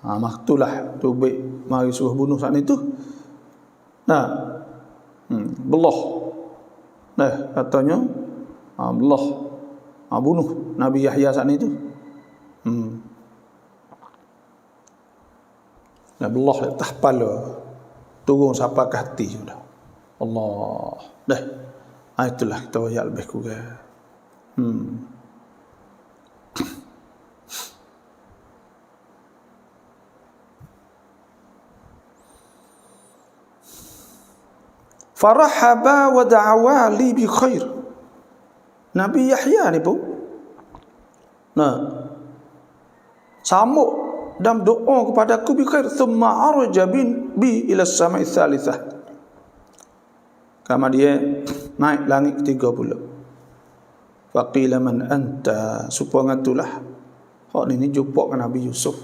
Maktulah tu baik mari suruh bunuh saat itu. Belah. Katanya belah. Bunuh Nabi Yahya saat itu. Belah atas kepala, turun sampai ke hati sudah. Allah. Itulah kita royak lebih kurang. Farahaba wa da'awa li bi khair. Nabi Yahya ni pun sambut dan doa kepada aku bi khair, thumma arja bi ila as-sama'i tsalitsah. Kama dia naik langit ketiga pula. Faqila man anta, supaya ngatulah hak ni jumpa dengan Nabi Yusuf.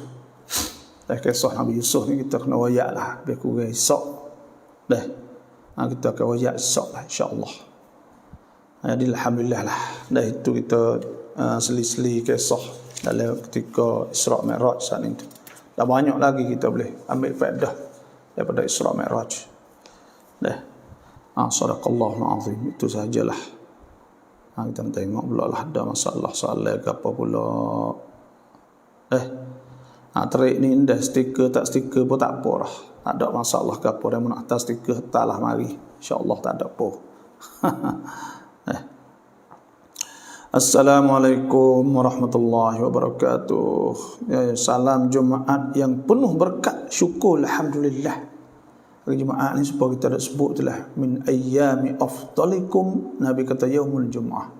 Kisah Nabi Yusuf ni kita kena royak lah biar kurang esok. Kita akan royak esok lah insya-Allah. Jadi alhamdulillah lah. Itu kita seli-seli kisah dalam ketika Isra' Mi'raj saat itu. Dah banyak lagi kita boleh ambil faedah daripada Isra' Mi'raj. Sadaqallahul azim. Itu sajalah. Kita tengok pula lah ada masalah soalan ke apa pula. Terik ni indah, stiker tak stiker pun tak apa lah. Tak ada masalah ke apa. Dia nak atas stiker letaklah mari. InsyaAllah tak ada apa. Assalamualaikum warahmatullahi wabarakatuh. Salam Jumaat yang penuh berkat. Syukur alhamdulillah. Hari Jumaat ni supaya kita ada sebut itulah min ayyami afdalikum. Nabi kata yaumul Jumaah,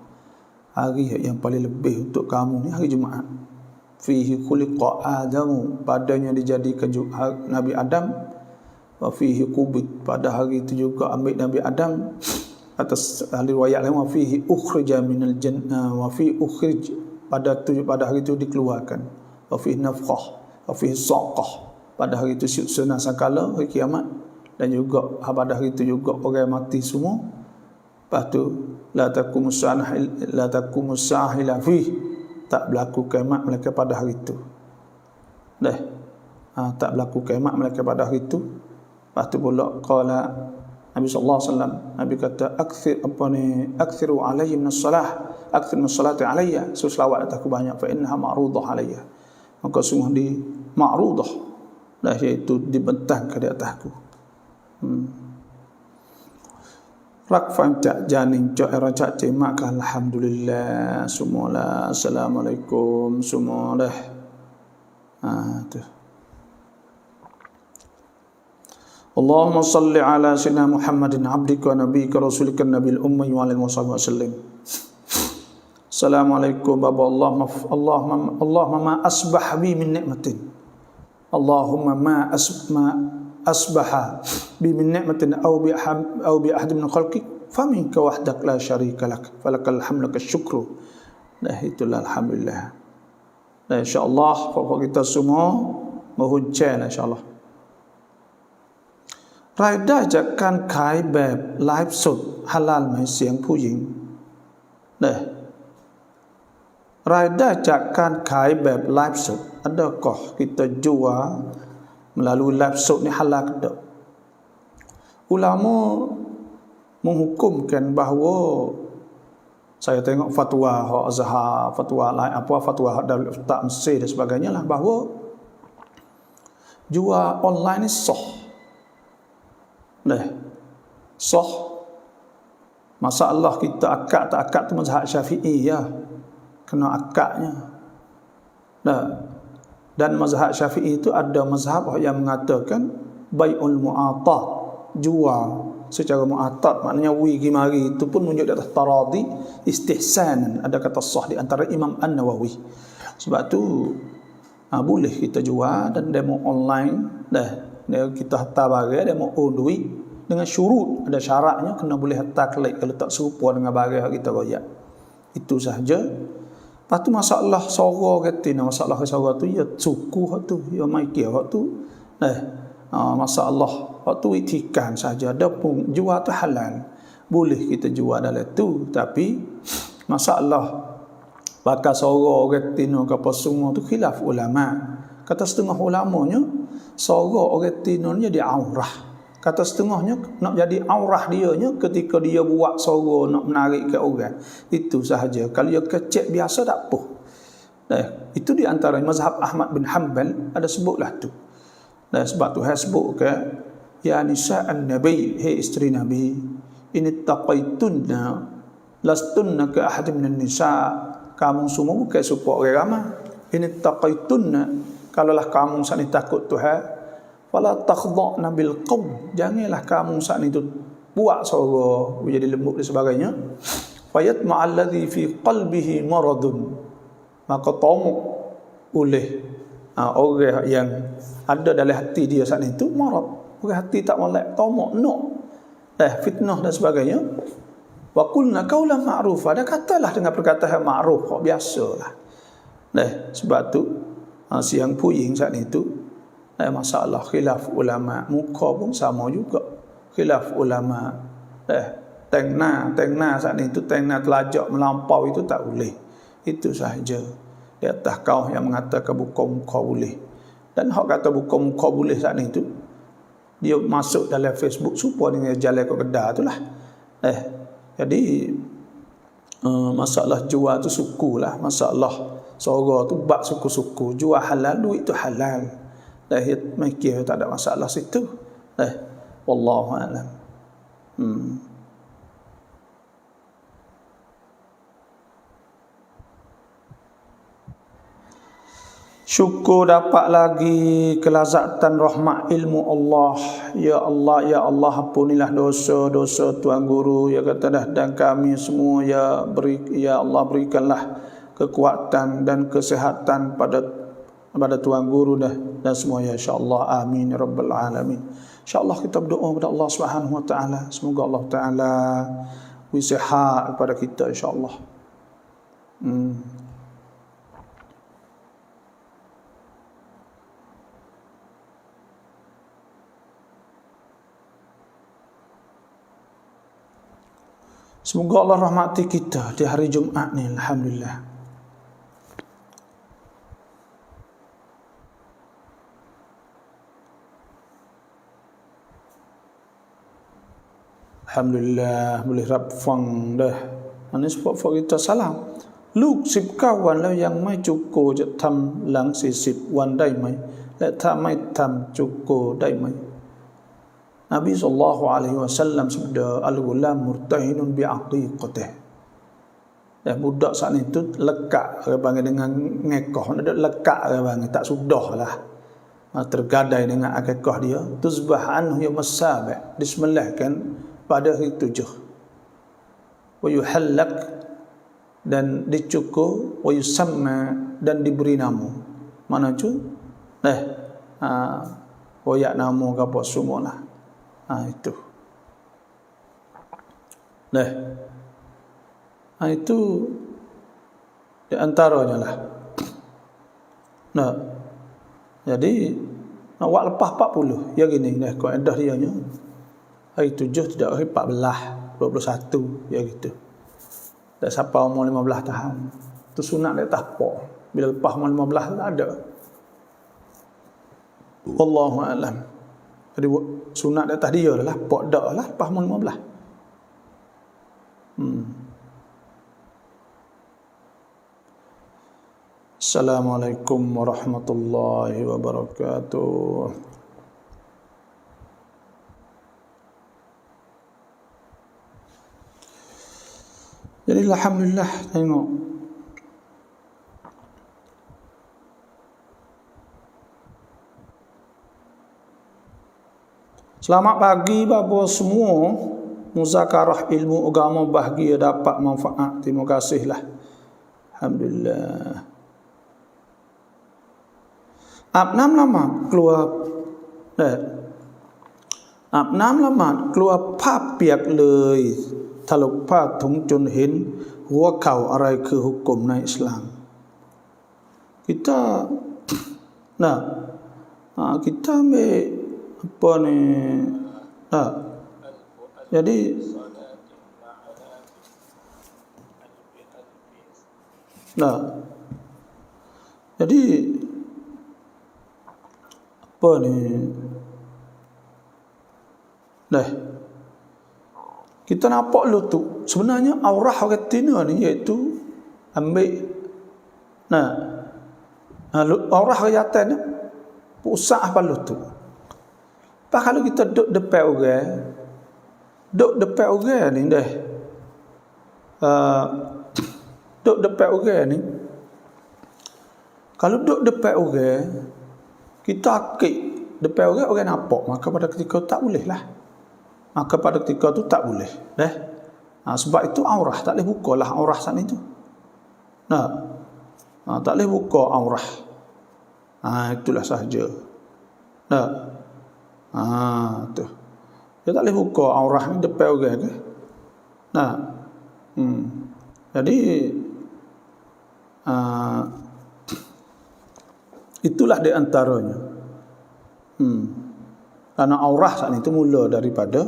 hari yang paling lebih untuk kamu ni hari Jumaat. Fihi khuliqa Adamu, padanya dijadikan Nabi Adam. Wa fihi qubit, pada hari itu juga ambil Nabi Adam. Atas ahli riwayat lain, wa fihi ukhrija minal jannah, wa fi ukhrij, pada hari itu dikeluarkan. Wa fihi nafkhah, wa fihi saqah, pada hari itu siksana sakala hari kiamat. Dan juga pada hari itu juga orang mati semua. Lepas tu la taqumus sa'ila fi, tak berlaku kiamat mereka pada hari itu. Tak berlaku kiamat mereka pada hari itu. Lepas tu pula qala Nabi sallallahu alaihi wasallam, Nabi kata akthiru alayya minas salah, akthir minas salati alayya, selawat aku banyak, fa innaha ma'rudah alayya, maka sungguh di ma'rudah, iaitu dibentangkan di atasku. Rakfan cak janing cak era cak cemak alhamdulillah semualah. Assalamualaikum semua dah. Tu. Allahumma salli ala sayyidina Muhammadin abdika wa nabiyyika rasulika nabil ummi wa alihi wasallam. Assalamualaikum baba Allahumma ma asbah bi min ni'matin. Allahumma ma asbaha bi min ni'matin aw bi ahad min khalqik faminka wahdak la syarika lak falakal hamdu kasyukru. Nah itulah alhamdulillah. Dan insya-Allah pokok kita semua berhujan insya-Allah. รายได้จากการขายแบบไลฟ์สดฮาลาลไหมเสียงผู้หญิงเนี่ยรายได้จากการขายแบบไลฟ์สด adakah kita jual melalui live sod ni halal ke tak? Ulama menghukumkan bahawa saya tengok fatwa hak Azhar, fatwa lain apa fatwa hak Darul Ifta Mesir dan sebagainya lah, bahawa jual online ni sah. Sah. Masalah kita akad tak akad tu mazhab Syafi'i ya. Kena akadnya. Dan mazhab Syafi'i itu ada mazhab yang mengatakan bai'ul mu'atat, jual secara mu'atat, maknanya wi mari itu pun menunjuk di atas taradi istihsanan. Ada kata sah di antara Imam An-Nawawi. Sebab tu boleh kita jual dan demo online dia kita hantar barang, dia mau duit dengan syurut, ada syaratnya, kena boleh hantar klik kalau tak serupa dengan barang yang kita royak. Itu sahaja. Lepas tu masalah suara kata, masalah suara tu ya suku hak tu, ya maiki hak tu. Masalah hak tu itikan saja, ada pun jual tu halal. Boleh kita jual dalam tu, tapi masalah bakal suara kata ke apa semua tu khilaf ulama. Kata setengah ulamanya suara orang Tino ni jadi aurah. Kata setengahnya nak jadi aurah dianya ketika dia buat suara nak menarik ke orang. Itu sahaja. Kalau dia kecek biasa tak apa. Itu di antara mazhab Ahmad bin Hanbal ada sebutlah tu. Sebab tu saya sebut ke ya nisa'an nabi, hei isteri nabi, ini taqaitunna lastunna ka ahad min nisa, kamu semua bukan supaya orang ramai. Ini taqaitunna, kalaulah kamu saat ini takut Tuhan, fala takhdha'na bil qawl, janganlah kamu saat itu buat suara menjadi lembut dan sebagainya. Fayatma alladhi fi qalbihi maradun, maka tamak oleh orang yang ada dalam hati dia saat itu marad, orang hati tak molek, tamak nak fitnah dan sebagainya. Wa qulna qawlan ma'rufa, dan katalah dengan perkataan ma'ruf, biasalah. Sebab tu siang puying saat itu masalah khilaf ulama, muka pun sama juga khilaf ulama. Tengna saat itu, tengna telajak melampau itu tak boleh. Itu sahaja. Di atas kau yang mengatakan buka muka boleh, dan hak kata buka muka boleh saat itu, dia masuk dalam Facebook supaya dengan jalan ke kedai itulah. Jadi masalah jual tu suku lah, masalah suara tu bak suku-suku, jual halal, duit tu halal. Mikir tak ada masalah situ. Wallahu a'lam. Syukur dapat lagi kelazatan rahmat ilmu Allah. Ya Allah, ampunilah dosa-dosa tuan guru. Ya kata dah, dan kami semua ya Allah, berikanlah kekuatan dan kesihatan pada tuan guru dan semua ya insya-Allah. Amin ya rabbal alamin. Insya-Allah kita berdoa kepada Allah Subhanahu wa taala, semoga Allah taala beri sihat kepada kita insya-Allah. Semoga Allah rahmati kita di hari Jumaat ni, alhamdulillah. Alhamdulillah boleh rapfang dah. Ini sebab kita salam.ลูก19 วันแล้วยังไม่จุกโกจะทำหลัง40 วันได้ไหมและถ้าไม่ทำจุกโกได้ไหม Nabi SAW sabda al-ghulam murtahinun bi'aqiqatih. Budak saat itu lekat dengan ngekoh, ada lekat tak sudah lah, tergadai dengan akikah dia. Tuzbah anhu yawm as-sabi', disembelihkan pada hari 7. Wa yuhallaq, dan dicukur, wa yusamma, dan diberi nama. Mana tu? Koyak nama ke apa semualah. Itu. Itu di antaranya lah. Jadi awak lepas 40 ya gini kaedah dia nya. Hari 7 tidak hari 14, 21 ya gitu. Tak siapa umur 15 tahun. Tu sunat di atas pok. Bila lepas umur 15 tak ada. Wallahu a'lam. Jadi sunat di atas dia lah pok dak lah lepas umur 15. Assalamualaikum warahmatullahi wabarakatuh. Jadi alhamdulillah tengok. Selamat pagi bapa semua. Muzakarah ilmu agama bahagia dapat manfaat. Terima kasihlah. Alhamdulillah. Abnam lama keluar Abnam lama keluar ภาพเปียกเลยถลกผ้าถุงจนเห็นหัวเข่าอะไรคือหุกกลมในอิสลาม kita kita ambil apa ni jadi jadi apa ni kita nampak lutut sebenarnya aurah orang Tina ni iaitu ambil aurah orang Yatan ni pusat apa lutut. Pak kalau kita duduk depan orang ni duduk depan orang ni kalau duduk depan orang kita akik depan orang nampak, maka pada ketika tak boleh lah. Maka pada ketika tu tak boleh. Sebab itu aurah tak boleh buka lah aurah sana itu. Tak boleh buka aurah. Itulah sahaja. Tu. Dia tak boleh buka aurah ni depan orang ke. Jadi itulah di antaranya. Karena aurah saat itu mula daripada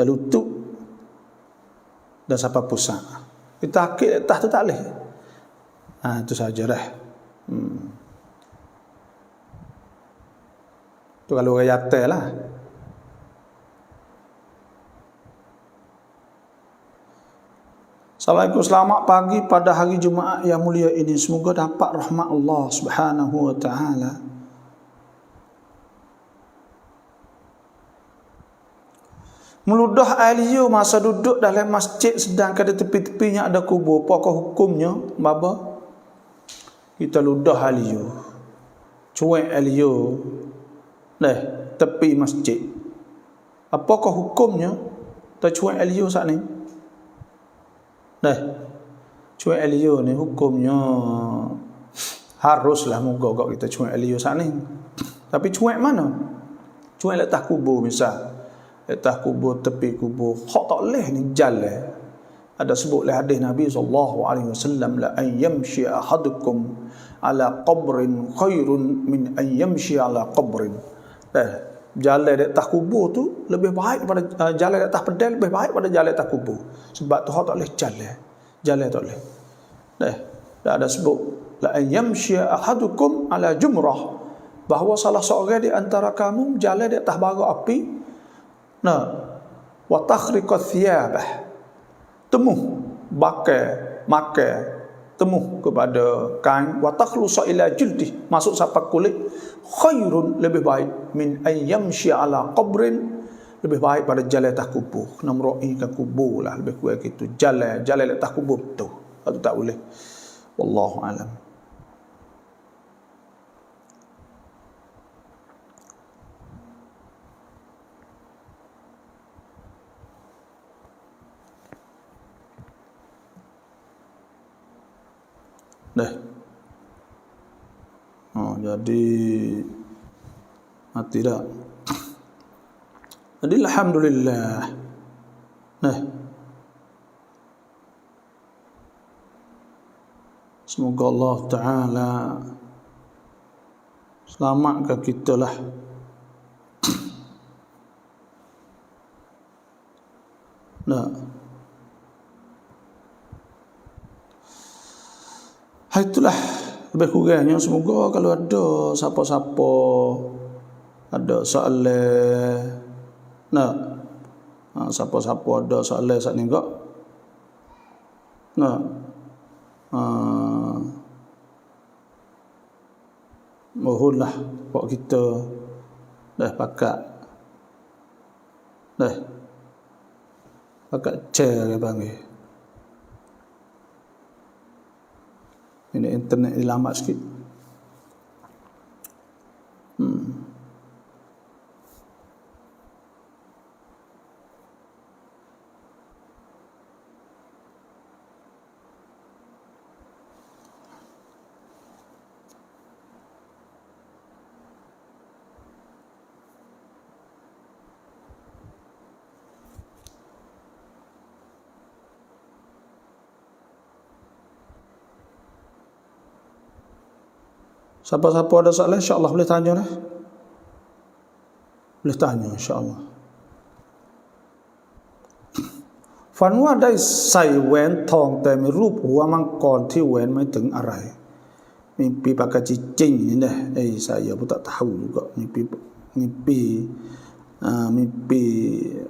lutut dan sampai pusat. Kita akik atas tu tak boleh. Itu saja dah. Tu kalau orang yatai lah. Assalamualaikum, selamat pagi pada hari Jumaat yang mulia ini. Semoga dapat rahmat Allah Subhanahu wa taala. Meludah air masa duduk dalam masjid sedangkan di tepi-tepinya ada kubur. Apakah hukumnya, baba? Kita ludah air. Cuek air. Tepi masjid. Apakah hukumnya? Tak cuek air saat ni? Cuek air ni hukumnya haruslah moga kita cuek air saat ni. Tapi cuek mana? Cuek letak kubur misal. Letak kubur, tepi kubur, hak tak boleh ni jalan. Ada sebut oleh hadis Nabi SAW, la an yamshi ahadukum ala qabrin khairun min an yamshi ala qabrin. Jalan di atas kubur tu lebih baik daripada jalan di atas pedal, lebih baik daripada jalan di atas kubur. Sebab tu hak tak boleh jalan tak boleh. Dah ada sebut la an yamshi ahadukum ala jumrah, bahawa salah seorang di antara kamu jalan di atas bara api. Wa takhriqa thiyabah, temuh makai temuh kepada kain, wa takhlusa ila jildi, masuk sampai kulit, khairun, lebih baik, min ayyamshi ala qabrin, lebih baik pada jalan atas kubur. Namroi ke kubur lah, lebih kurang gitu. Jalan atas kubur tu. Itu tak boleh. Wallahu alam. Jadi mati dah. Jadi alhamdulillah. Nah, semoga Allah Ta'ala selamatkan kita lah. Nah, itulah lebih kurangnya. Semoga kalau ada siapa-siapa ada soalan, nah, siapa-siapa ada soalan saat ni kak, nah, mohonlah buat kita dah pakat share dia panggil. Ini internet ni lambat sikit. Siapa-siapa ada soalan, insya-Allah boleh tanya dah. Boleh tanya insya-Allah.ฝันว่าได้ใส่แหวนทองแต่มีรูปหัวมังกรที่แหวนไม่ถึงอะไร Mimpi pakai cincin ni dah. Saya pun tak tahu juga mimpi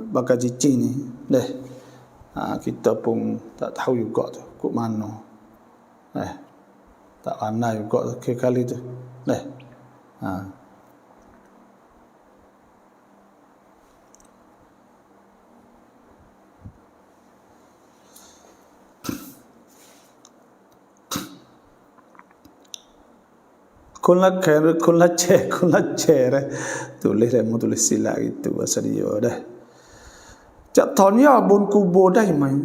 pakai cincin ni dah. Kita pun tak tahu juga tu kok mana. Tak pandai juga kali tu. Kulla chair tulis dah, mau tulis sila gitu bahasa dia dah. Cak tahunnya bun kubur dah mai.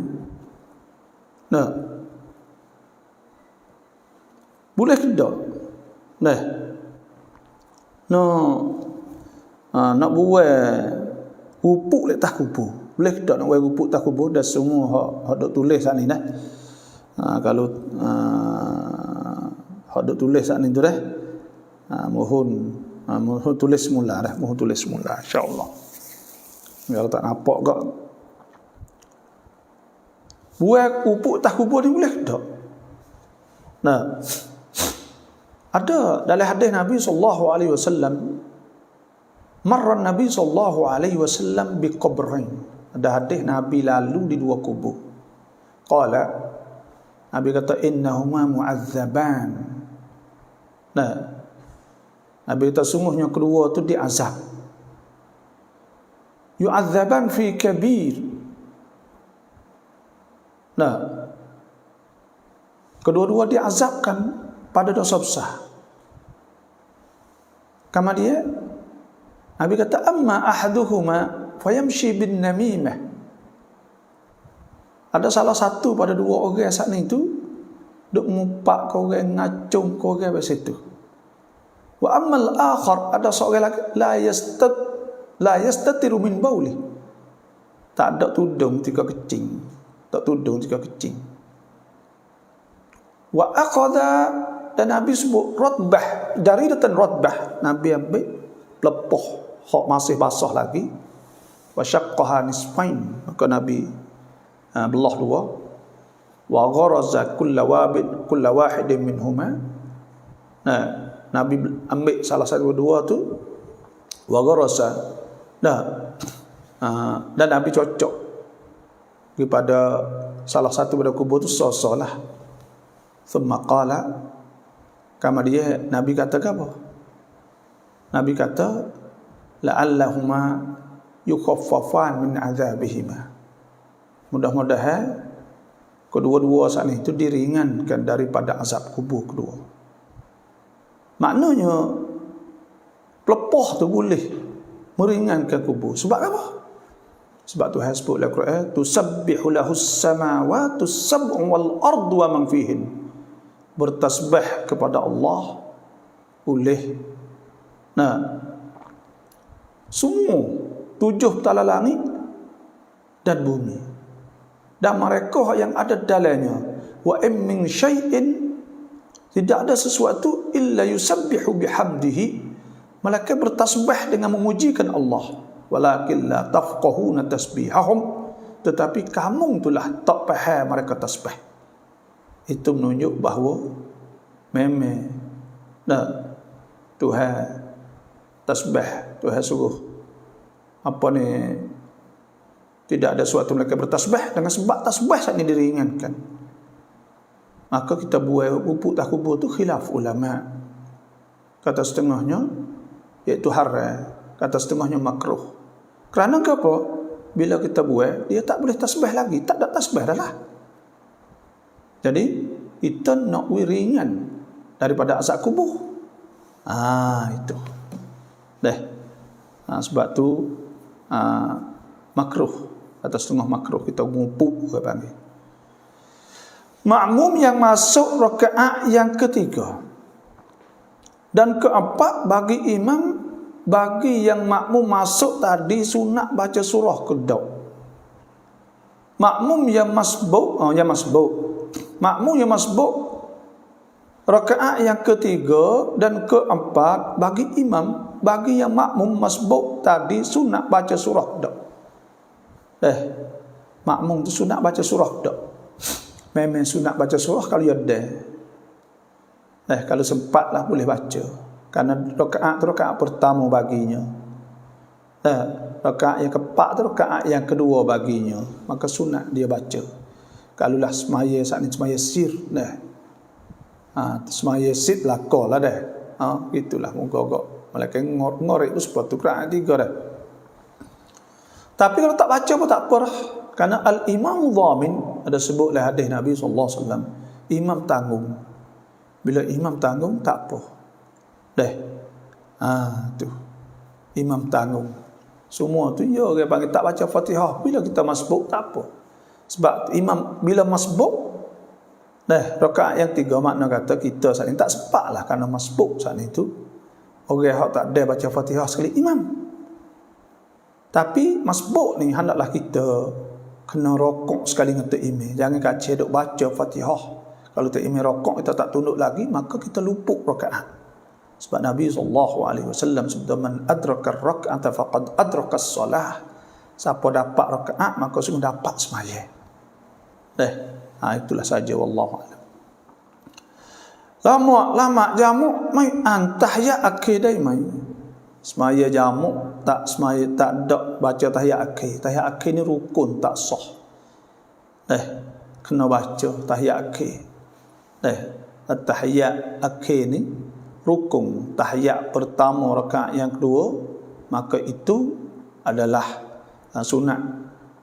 Nah, boleh tidak? Nah, nak buat pupuk letak kubur. Boleh tidak nak buat pupuk tak kubur? Dah semua hak dok tulis saat ni dah. Kalau hak dok tulis saat ni tu dah. Mohon tulis semula dah. Mohon tulis semula insya-Allah. Kalau tak nampak kak buat pupuk tak kubur ni boleh tak? Nah, ada dalam hadis Nabi sallallahu alaihi wasallam, marra Nabi sallallahu alaihi wasallam bi qabrain. Ada hadis Nabi lalu di dua kubur. Qala, Nabi kata innahuma mu'azzaban. Nah, Nabi kata sungguhnya kedua tu diazab. Yu'azzaban fi kabir. Nah, kedua-dua diazabkan pada dosa besar. Kama dia Nabi kata amma ahaduhuma fayamshi bin namimah. Ada salah satu pada dua orang saat ni tu duk ngupak ke orang, ngacung ke orang kat situ. Wa ammal akhar, ada seorang lagi la yastatiru min bauli. Tak ada tudung ketika kecing. Tak tudung ketika kecing. Wa aqada, dan Nabi sebut ratbah, dari datan ratbah. Nabi ambil pelepoh hak masih basah lagi. Wa syaqqaha nisfain, maka Nabi belah dua. Wa gharaza kulla wahidin minhuma. Nabi ambil salah satu dua tu, wa gharaza. Dan Nabi cocok kepada salah satu pada kubur tu sosolah. Thumma qala, kama dia Nabi kata apa? Nabi kata la'allahuma yukhaffafan min azabihima. Mudah-mudahan kedua-dua saat itu diringankan daripada azab kubur kedua. Maknanya pelepoh tu boleh meringankan kubur. Sebab apa? Sebab Tuhan sebut dalam Quran, tusabbihu lahus samawati sab'u wal ardu wa man fihin. Bertasbih kepada Allah oleh semua 7 petala langit dan bumi, dan mereka yang ada dalamnya. Wa in min syai'in, tidak ada sesuatu illa yusabbihu bihamdihi, mereka bertasbih dengan memujikan Allah. Walakin la tafqahuna tasbihahum, tetapi kamu itulah tak faham mereka tasbih. Itu menunjuk bahawa memang Tuhan tasbih, Tuhan suruh tidak ada suatu mereka bertasbih, dengan sebab tasbih saat ini diringankan. Maka kita buat pupuk tak kubur tu khilaf ulama. Kata setengahnya iaitu haram, kata setengahnya makruh. Kerana apa? Bila kita buat, dia tak boleh tasbih lagi, tak ada tasbih dah lah. Jadi kita nak ringan daripada azab kubur. Itu. Sebab tu makruh, atau setengah makruh kita ngupuk ke panggil. Makmum yang masuk rakaat yang ketiga dan keempat bagi imam, bagi yang makmum masuk tadi sunat baca surah kedua. Makmum yang masbuk, makmum yang masbuk rakaat yang ketiga dan keempat bagi imam, bagi yang makmum masbuk tadi sunat baca surah kedua. Makmum tu sunat baca surah kedua. Memang sunat baca surah kalau ada. Kalau sempatlah boleh baca. Karena rakaat tu rakaat pertama baginya. Rakaat yang keempat tu rakaat yang kedua baginya. Maka sunat dia baca. Kalulah semaya saat ni semaya sir semaya sit lakolah dah. Itulah mogok malaikat ngorek tu sepatu rakaat 3 dah. Tapi kalau tak baca pun tak apa dah. Karena al-imam dhamin, ada sebutlah hadis Nabi SAW, imam tanggung. Bila imam tanggung tak apa. Tu imam tanggung. Semua tu orang panggil tak baca Fatihah. Bila kita masbuk tak apa. Sebab imam bila masbuk, rakaat yang 3 makna kata kita saat ini tak sempat lah, kerana masbuk saat itu orang yang tak ada baca Fatihah sekali imam. Tapi masbuk ni hendaklah kita kena rokok sekali dengan imam. Jangan kacau duk baca Fatihah. Kalau imam rokok kita tak tunduk lagi, maka kita lupuk rakaat. Sebab Nabi SAW sabda, man adraka ar-rak'ata faqad adraka as-salah. Siapa dapat rakaat maka sungguh dapat sembahyang. Itulah saja, wallahu a'lam. Lama jamu mai antahya akidai mai. Semaya jamu tak semaya tak ada baca tahiyat akhir. Tahiyat akhir ni rukun tak sah. Kena baca tahiyat akhir. Tahiyat akhir ni rukun. Tahiyat pertama rakaat yang kedua, maka itu adalah sunat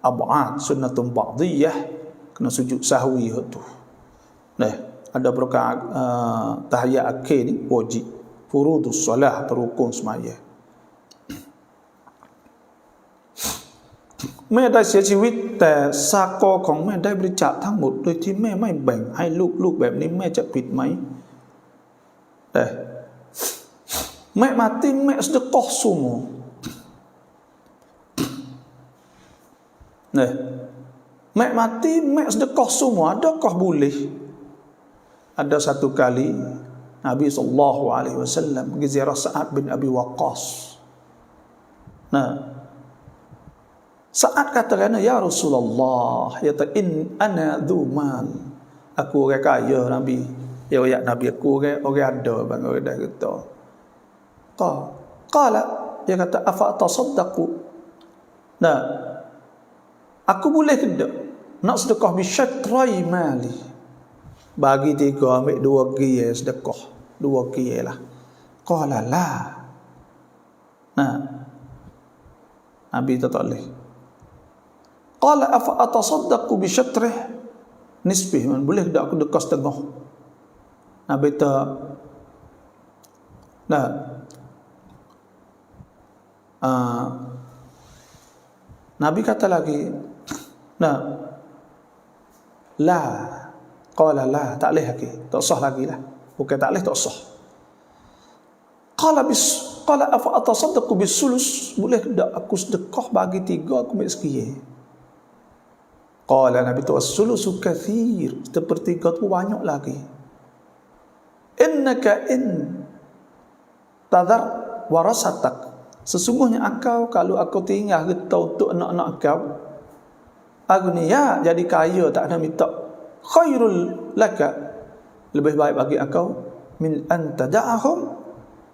ab'ad, sunnatun ba'diyah, kena sujud sahwi tu. Ada rakaat tahiyat akhir ni wajib. Furudus solah atau rukun semaya. แม่ได้เสียชีวิตแต่ซากอของแม่ได้บริจาคทั้งหมดโดยที่แม่ไม่แบ่งให้ลูกแบบนี้แม่จะผิดไหมแม่ mati แม่ sedekah semua. Mak mati mak sedekah semua, adakah boleh? Ada satu kali Nabi SAW pergi ziarah Sa'ad bin Abi Waqqas. Sa'ad katakan, ya Rasulullah, in ana dhu mal, aku orang kaya Nabi. Ya Nabi, aku orang ada bang, orang dah kata. Qala, dia kata, afa tasaddaqu. Aku boleh tidak nak sedekah bi syatrai mali. Bagi 3, ambil 2 qiyah sedekah. 2 qiyah lah. Qala la. Nabi tak boleh. Qala afa atasaddaqu bi syatrih nisbih, man boleh tak aku sedekah setengah. Nabi tak. Nabi kata lagi, la, qala la, tak boleh lagi, tak sah lagi lah. Bukan tak boleh, tak sah. Qala afa atasaddaqu bisulus, boleh tak aku sedekah bagi 3 aku ambil sekian? Qala Nabi tu as-sulusu kathir, sepertiga tu banyak lagi. Innaka in tadhar warasatak, sesungguhnya engkau kalau aku tinggal harta untuk anak-anak engkau agniya, jadi kaya tak ada minta, khairul laka, lebih baik bagi engkau min antada'ahum,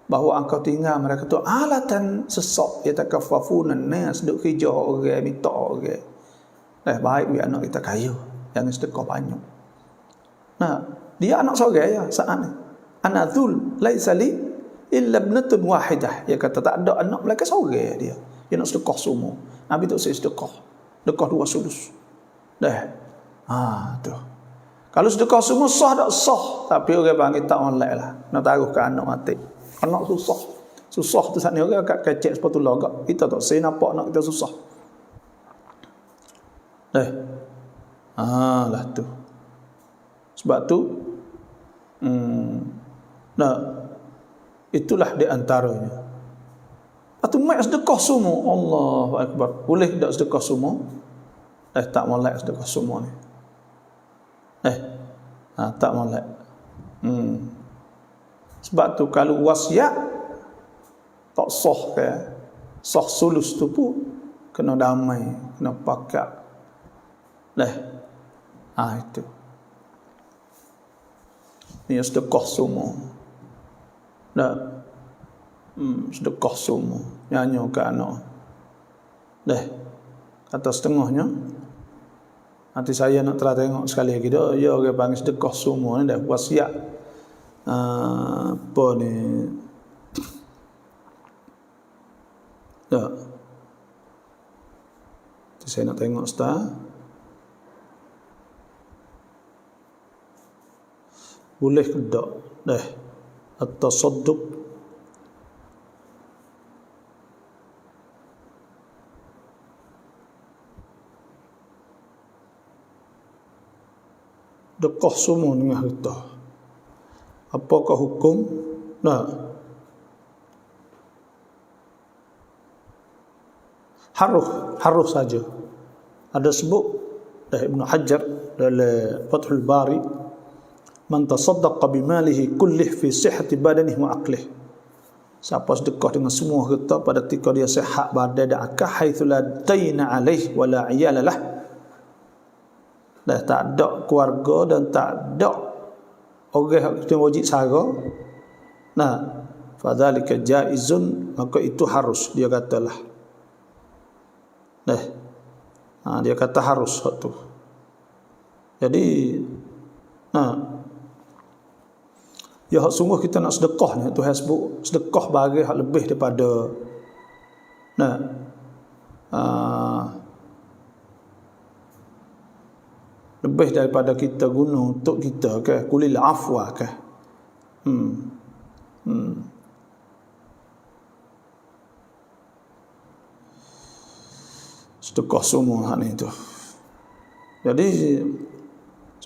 bahawa engkau tinggal mereka tu alatan sesak yatakaffafuna nas, duk kerja orang minta orang. Baik biar anak kita kaya, jangan sedekah banyak. Nah, dia anak seorang ya saat ni. Anadzul laisa li illa ibnatun wahidah. Dia kata tak ada anak mereka seorang dia. Dia nak sedekah semua. Nabi tak sedekah. Sedekah 2 sulus. Tu. Kalau sedekah semua sah tak sah, tapi orang panggil tak online lah. Nak taruh ke anak mati. Anak susah. Susah tu saat ni orang kat kecek sepatu lagak. Kita tak saya nampak anak kita susah. Lah tu. Sebab tu itulah di antaranya. Atau mai sedekah semua. Allahu akbar. Boleh tak sedekah semua? Tak molek sedekah semua ni. Tak molek. Sebab tu kalau wasiat tak sah ke, sah sulus tu pun kena damai, kena pakat. Itu. Ni sedekah semua. Sedekah semua. Nyanyi ke anak. Kata setengahnya. Nanti saya nak telah tengok sekali lagi dah. Ya orang panggil sedekah semua ni dah wasiat. Apa ni? Nanti saya nak tengok setah. Boleh ke tak? At-tasadduq dekah semua dengan harta. Apakah hukum? Harus saja. Ada sebut dari Ibn Hajar dalam Fathul Bari, man tasaddaqa bimalihi kullih fi sihhati badanihi wa aqlih. Siapa sedekah dengan semua harta pada ketika dia sihat badan dan akal, haitsu la dayna alaih wa la iyala lah. Dah tak ada keluarga dan tak ada orang yang wajib sara. Fadzalika jaizun, maka itu harus, dia katalah. Dia kata harus satu. Jadi ya hak sungguh kita nak sedekah ni, Tuhan sebut sedekah bagi hak lebih daripada lebih daripada kita guna untuk kita ke kulil afwa ke. Sedekah semua hak ni tu. Jadi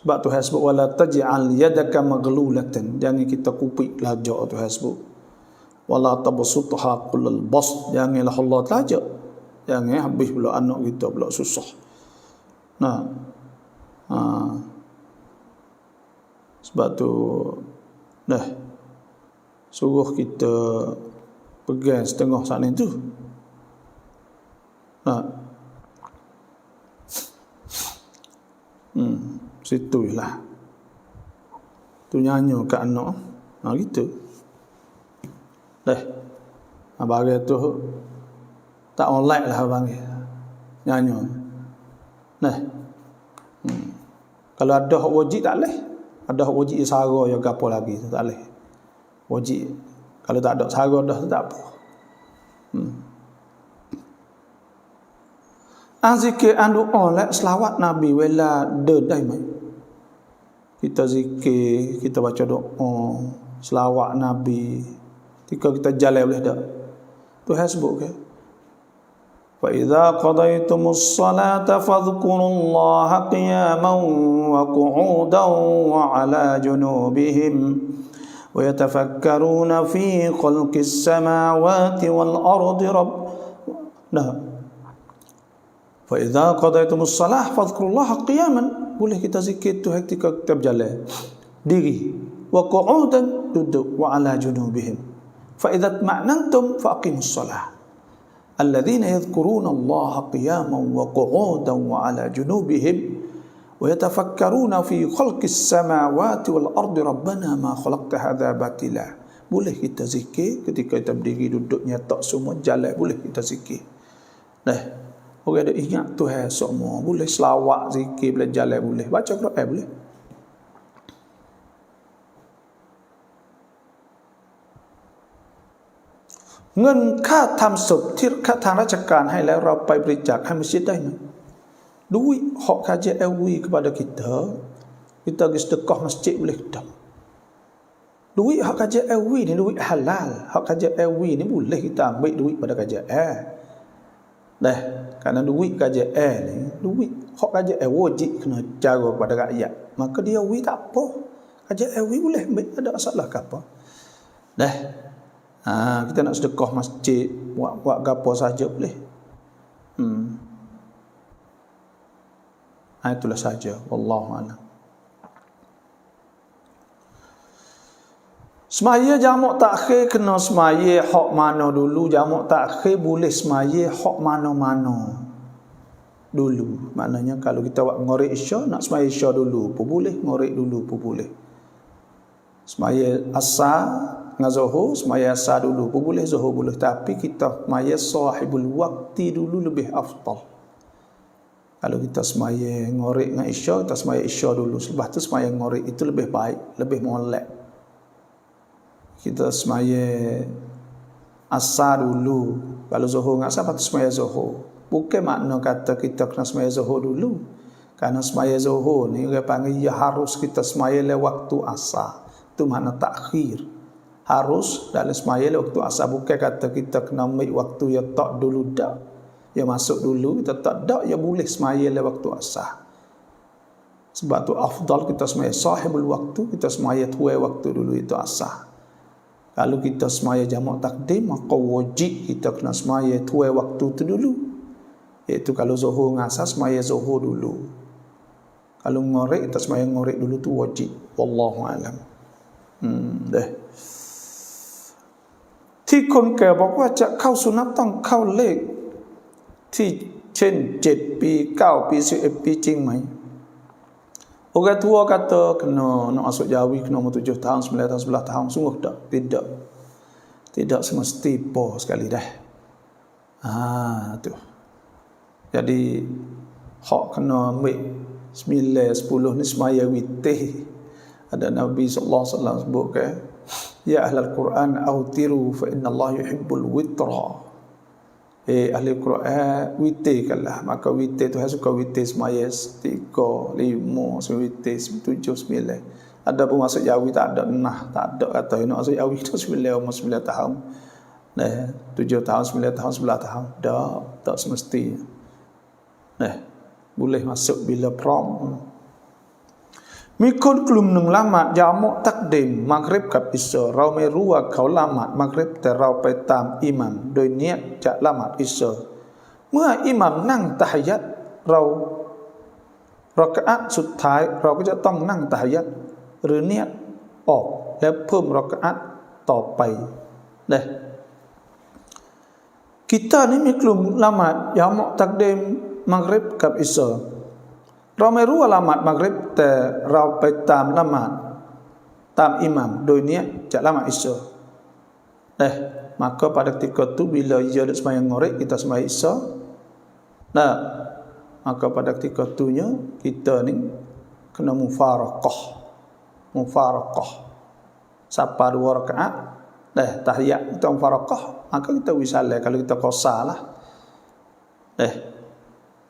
sebab Tuhan sebut wala taj'al yadaka maghlulatan, jangan kita kupik lajak. Tuhan sebut wala tabsutha kullal bast, janganlah Allah lajak, jangan habis pula anak kita pula susah. Sebab tu suruh kita pegang setengah saat ni tu. Situlah tu nyanyi ke anak gitu. Bagi tu tak online lah abang nyanyi. Kalau ada hak wajib tak boleh. Ada hak wajib sara ya gapo lagi tu tak boleh. Wajib. Kalau tak ada sara dah tu tak apa. Zikir andu oleh selawat Nabi wala dedai mai. Kita zikir, kita baca doa, selawat Nabi. Ketika kita jalan boleh tak? Tuhan sebut ke? Fa idza qadaytumus salata fadhkurullaha qiyaman wa qu'udan wa 'ala junubihim wa yatafakkaruna fi khalqis samawati wal ardi fa idza qadaytumus salah fadhkurullaha qiyaman. Boleh kita zikir tu ketika kita berjalan diri, wa qu'udan, duduk, wa ala junubihim. Fa idza tma'nantum fa aqimus salah. Alladzina yadhkuruna Allaha qiyaman wa qu'udan wa ala junubihim wa yatafakkaruna fi khalqis samawati wal ardi rabbana ma khalaqta hadza batila. Boleh kita zikir ketika kita berdiri, duduk, nyatak semua, jalan, boleh kita zikir. Orang ada ingat Tuhan semua, boleh selawat, zikir, boleh jalan, boleh baca Quran, boleh. งินค่าทำศพที่ทางราชการให้แล้วเราไปบริจาคให้มัสยิดได้ไหม duit hak kajian LV kepada kita pergi sedekah masjid boleh tak? Duit hak kajian LV ni duit halal. Hak kajian LV ni boleh kita ambil duit pada kajian kerana duit kajian ni duit hak kajian wajib kena jaga kepada rakyat, maka dia LV tak apa, kajian LV boleh ambil, ada masalah ke apa. Kita nak sedekah masjid, buat gapo saja boleh. Itulah saja, wallahu a'lam. Semaya jamak takhir kena semaya hak mana dulu, jamak takhir boleh semaya hak mana-mana dulu. Maknanya kalau kita buat ngorek isya, nak semaya isya dulu pun boleh, ngorek dulu pun boleh. Semaya asar dengan zuhur, semaya asar dulu pun boleh, zuhur boleh, tapi kita semaya sahibul waqti dulu lebih afdal. Kalau kita semaya ngorek dengan isya, kita semaya isya dulu, selepas tu semaya ngorek, itu lebih baik, lebih molek. Kita semaya asar dulu, kalau zuhur dengan asar, lepas tu semaya zuhur. Bukan makna kata kita kena semaya zuhur dulu, kerana semaya zuhur ni orang panggil ya harus kita semaya le waktu asar. Itu makna takhir. Harus dalam semaya le waktu asar, bukan kata kita kena ambil waktu ya tak dulu dak. Ya masuk dulu, kita tak dak, ya boleh semaya le waktu asar. Sebab tu afdal kita semaya sahibul waktu, kita semaya tuai waktu dulu, itu asar. Kalau kita semaya jamak takdim, maka wajib kita kena semaya tuai waktu tu dulu. Iaitu kalau zuhur dengan asar, semaya zuhur dulu. Kalau ngorek, kita semaya ngorek dulu, tu wajib. Wallahu a'lam. ที่คนแก่บอกว่าจะเข้าสุนัตต้องเข้าเลขที่เช่น7 ปี 9 ปี 11 ปีจริงไหม Orang tua kata kena nak masuk jawi kena umur 7 tahun, 9 tahun, 11 tahun. Sungguh tak? Tidak semesti po sekali dah. Tu. Jadi hak kena ambil 9, 10 ni semaya witih. Ada Nabi sallallahu alaihi wasallam sebut ke, ya ahlul Quran autiru fa inna Allah yuhibbul witra. Ahli Quran witirkanlah, maka witir Tuhan suka witir semaya 3, 5, witir 7, 9. Ada pun masuk jawi tak ada tak ada kata nak masuk jawi tu 9 umur 9 tahun. 7 tahun, 9 tahun, 11 tahun. Tak semesti. Boleh masuk bila prom. มีคนกลุ่มหนึ่งละหมาดยามะตักดิมมักริบกับอิชาเราไม่รู้ว่าเขาละหมาดมักริบแต่เราไปตามอิหมัมโดยเนียดจะละหมาดอิชาเมื่ออิหมัมนั่งตะฮิยัตเรารอกะอะห์สุดท้ายเราก็จะต้องนั่งตะฮิยัตหรือเนียดออกแล้วเพิ่มรอกะอะห์ต่อไปkita ni มีกลุ่มละหมาดยามะตักดิมมักริบกับอิชาเราไม่รู้ว่าละหมาดมักริบแต่เราไปตามละหมาดตามอิหมัมโดยเนี้ยจะละหมาดอิชาmaka pada ketika itu bila ia dah sembahyang maghrib kita sembahyang isya maka pada ketika itunya kita ni kena mufaraqah sapa 2 rakaat tahiyat kita mufaraqah maka kita wisalah kalau kita qasarlah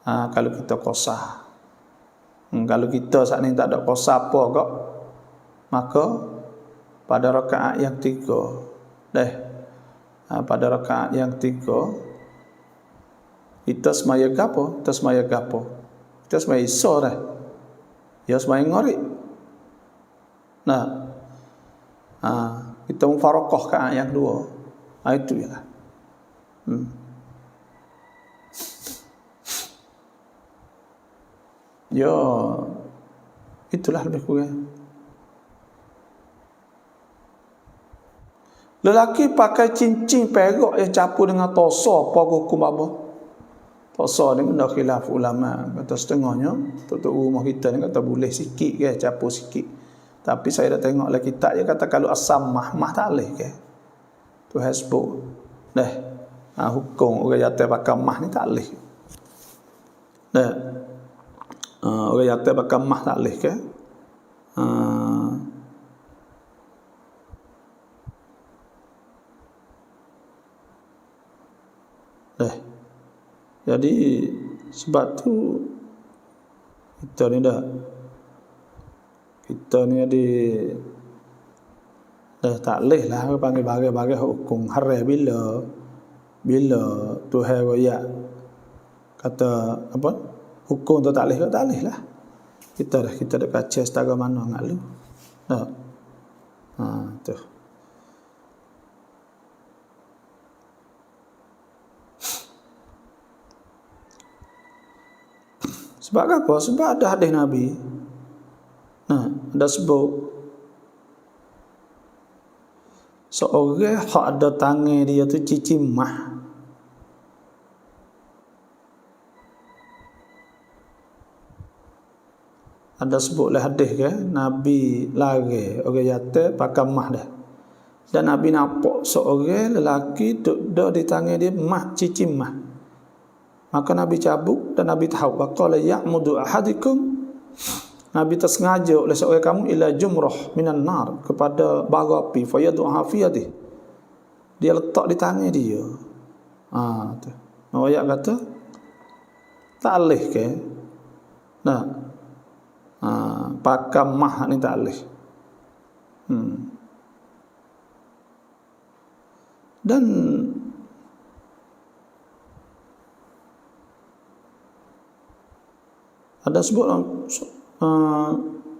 kalau kita qasar. Kalau kita saat ini tak ada qasar apa kok, maka pada rakaat yang 3 pada rakaat yang 3 kita semaya gapo? Kita semaya isya dah. Ya semaya maghrib. kita mufarakah ke ayat yang kedua. Itu ya. Ya, itulah lebih kurang. Lelaki pakai cincin perak yang campur dengan tosa, apa hukum apa? Tosa ni benda khilaf ulama. Kata setengahnya, tutup rumah kita ni kata boleh sikit ke, campur sikit. Tapi saya dah tengok lah kitab dia kata kalau asam mah tak boleh ke. Tu hasbuk. Dah. Hukum orang jatuh pakai mah ni tak boleh. Dah. Orang jatuh pakai mah tak boleh ke. Jadi sebab tu kita ni dah tak leh lah panggil bagai-bagai hukum haram bila Tuhan royak kata apa hukum tu tak leh lah. Kita dah kaca setara mana ngak lu. Tu. Sebab apa? Sebab ada hadis Nabi. Ada sebut seorang hak ada tangan dia tu cicimah. Ada sebutlah hadis ke Nabi lari orang jatuh pakai mah dah. Dan Nabi nampak seorang lelaki duduk di tangan dia mah cicimah. Maka Nabi cabut dan Nabi tahu waqala ya'mudu ahadikum. Nabi tersengaja oleh seorang kamu ila jumrah minan nar kepada bara api fayadu'a fi yadihi. Dia letak di tangan dia. Tu. Ayat kata tak boleh ke? Pakai mah ni tak boleh. Dan ada sebut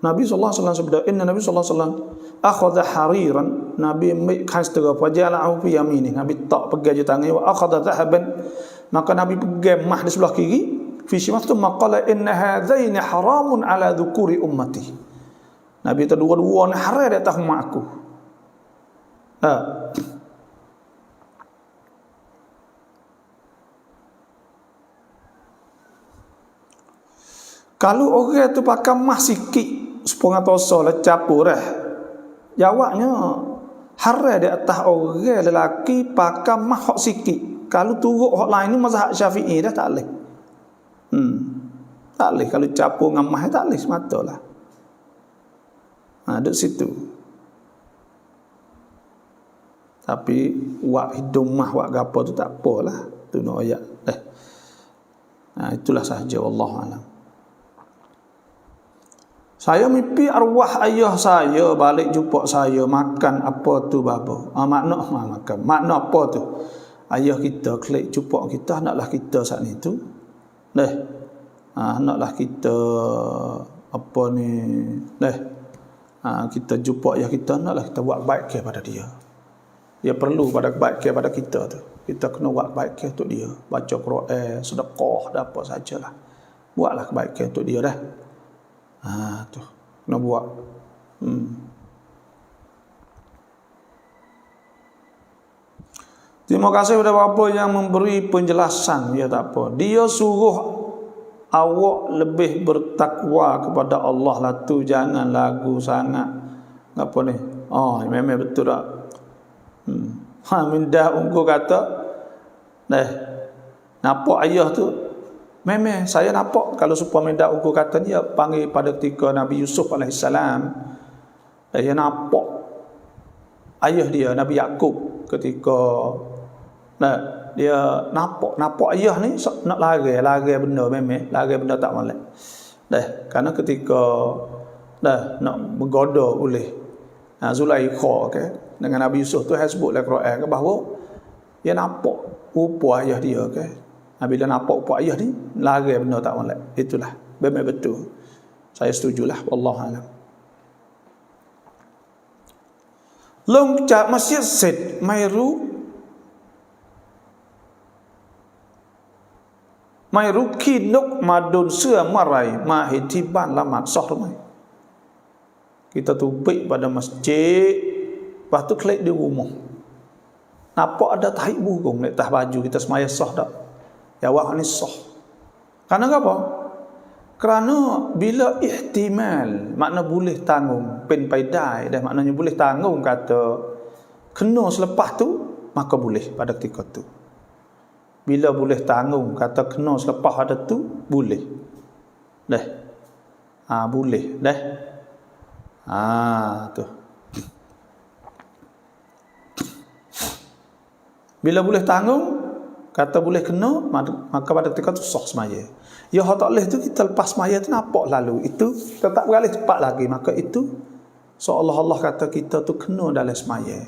Nabi sallallahu alaihi wasallam sabda inna Nabi sallallahu alaihi wasallam akhadha hariran. Nabi ambil kain setengah fajala'ahu fi yamini. Nabi tak pegang je tangan wa akhadha dhahaban. Maka Nabi pegang mah di sebelah kiri fi shimatu maqala inna hadzaini haramun ala dhukuri ummati. Nabi dua-dua ni haram di atas umat aku. Kalau orang tu pakai mah sikit sepengah tosa lah capur jawabnya haram di atas orang lelaki pakai mah hak sikit. Kalau turut hak lain ni mazhab Syafi'i dah tak boleh. Tak boleh kalau capur dengan mah tak boleh sematalah. Duduk situ. Tapi wak hidung mah wak gapo tu tak apalah. Tu nak ayat. Itulah sahaja wallahu alam. Saya mimpi arwah ayah saya balik jumpa saya makan apa tu babo. Makna makan. Makna apa tu? Ayah kita klik jumpa kita naklah kita saat ni tu. Naklah kita apa ni. Kita jumpa ayah kita naklah kita buat baik kepada dia. Dia perlu pada baik kepada kita tu. Kita kena buat baik ke untuk dia. Baca Quran, sedekah dan apa sajalah. Buatlah kebaikan untuk dia dah. Tu kena buat. Terima kasih kepada bapa yang memberi penjelasan. Ya tak apa. Dia suruh awak lebih bertakwa kepada Allah lah tu. Jangan lagu sangat. Apa ni? Memang betul tak? Minda unggu kata nampak ayah tu. Memang saya nampak kalau supaya minda unggu kata dia panggil pada ketika Nabi Yusuf AS. Dia nampak ayah dia Nabi Yaqub ketika dia nampak ayah ni nak lari benda memang lari benda tak molek. Kerana ketika nak menggoda oleh Zulaikha dengan Nabi Yusuf tu sebut dalam Quran bahawa dia nampak rupa ayah dia bila nampak rupa ayah ni lari benda tak molek. Itulah memang betul. Saya setujulah wallahu alam. ลงจากมัสยิดเสร็จไม่รู้ขี้นกมาโดนเสื้อเมื่อไหร่มาเห็นที่บ้านละหมาดซอหรือไม่ Kita tubik pada masjid, lepas tu klik di rumah. Nampak ada tahi burung di atas baju kita semaya sah tak? Jawab ni sah. Kerana apa? Kerana bila ihtimal, makna boleh tanggung, pen paidai dah maknanya boleh tanggung kata kena selepas tu, maka boleh pada ketika tu. Bila boleh tanggung kata kena selepas ada tu, boleh. Dah. Boleh dah. Tu. Bila boleh tanggung, kata boleh kena, maka pada ketika tu sah semaya. Ya hak tak boleh tu kita lepas semaya tu nampak lalu. Itu tetap beralih cepat lagi. Maka itu seolah Allah kata kita tu kena dalam semaya.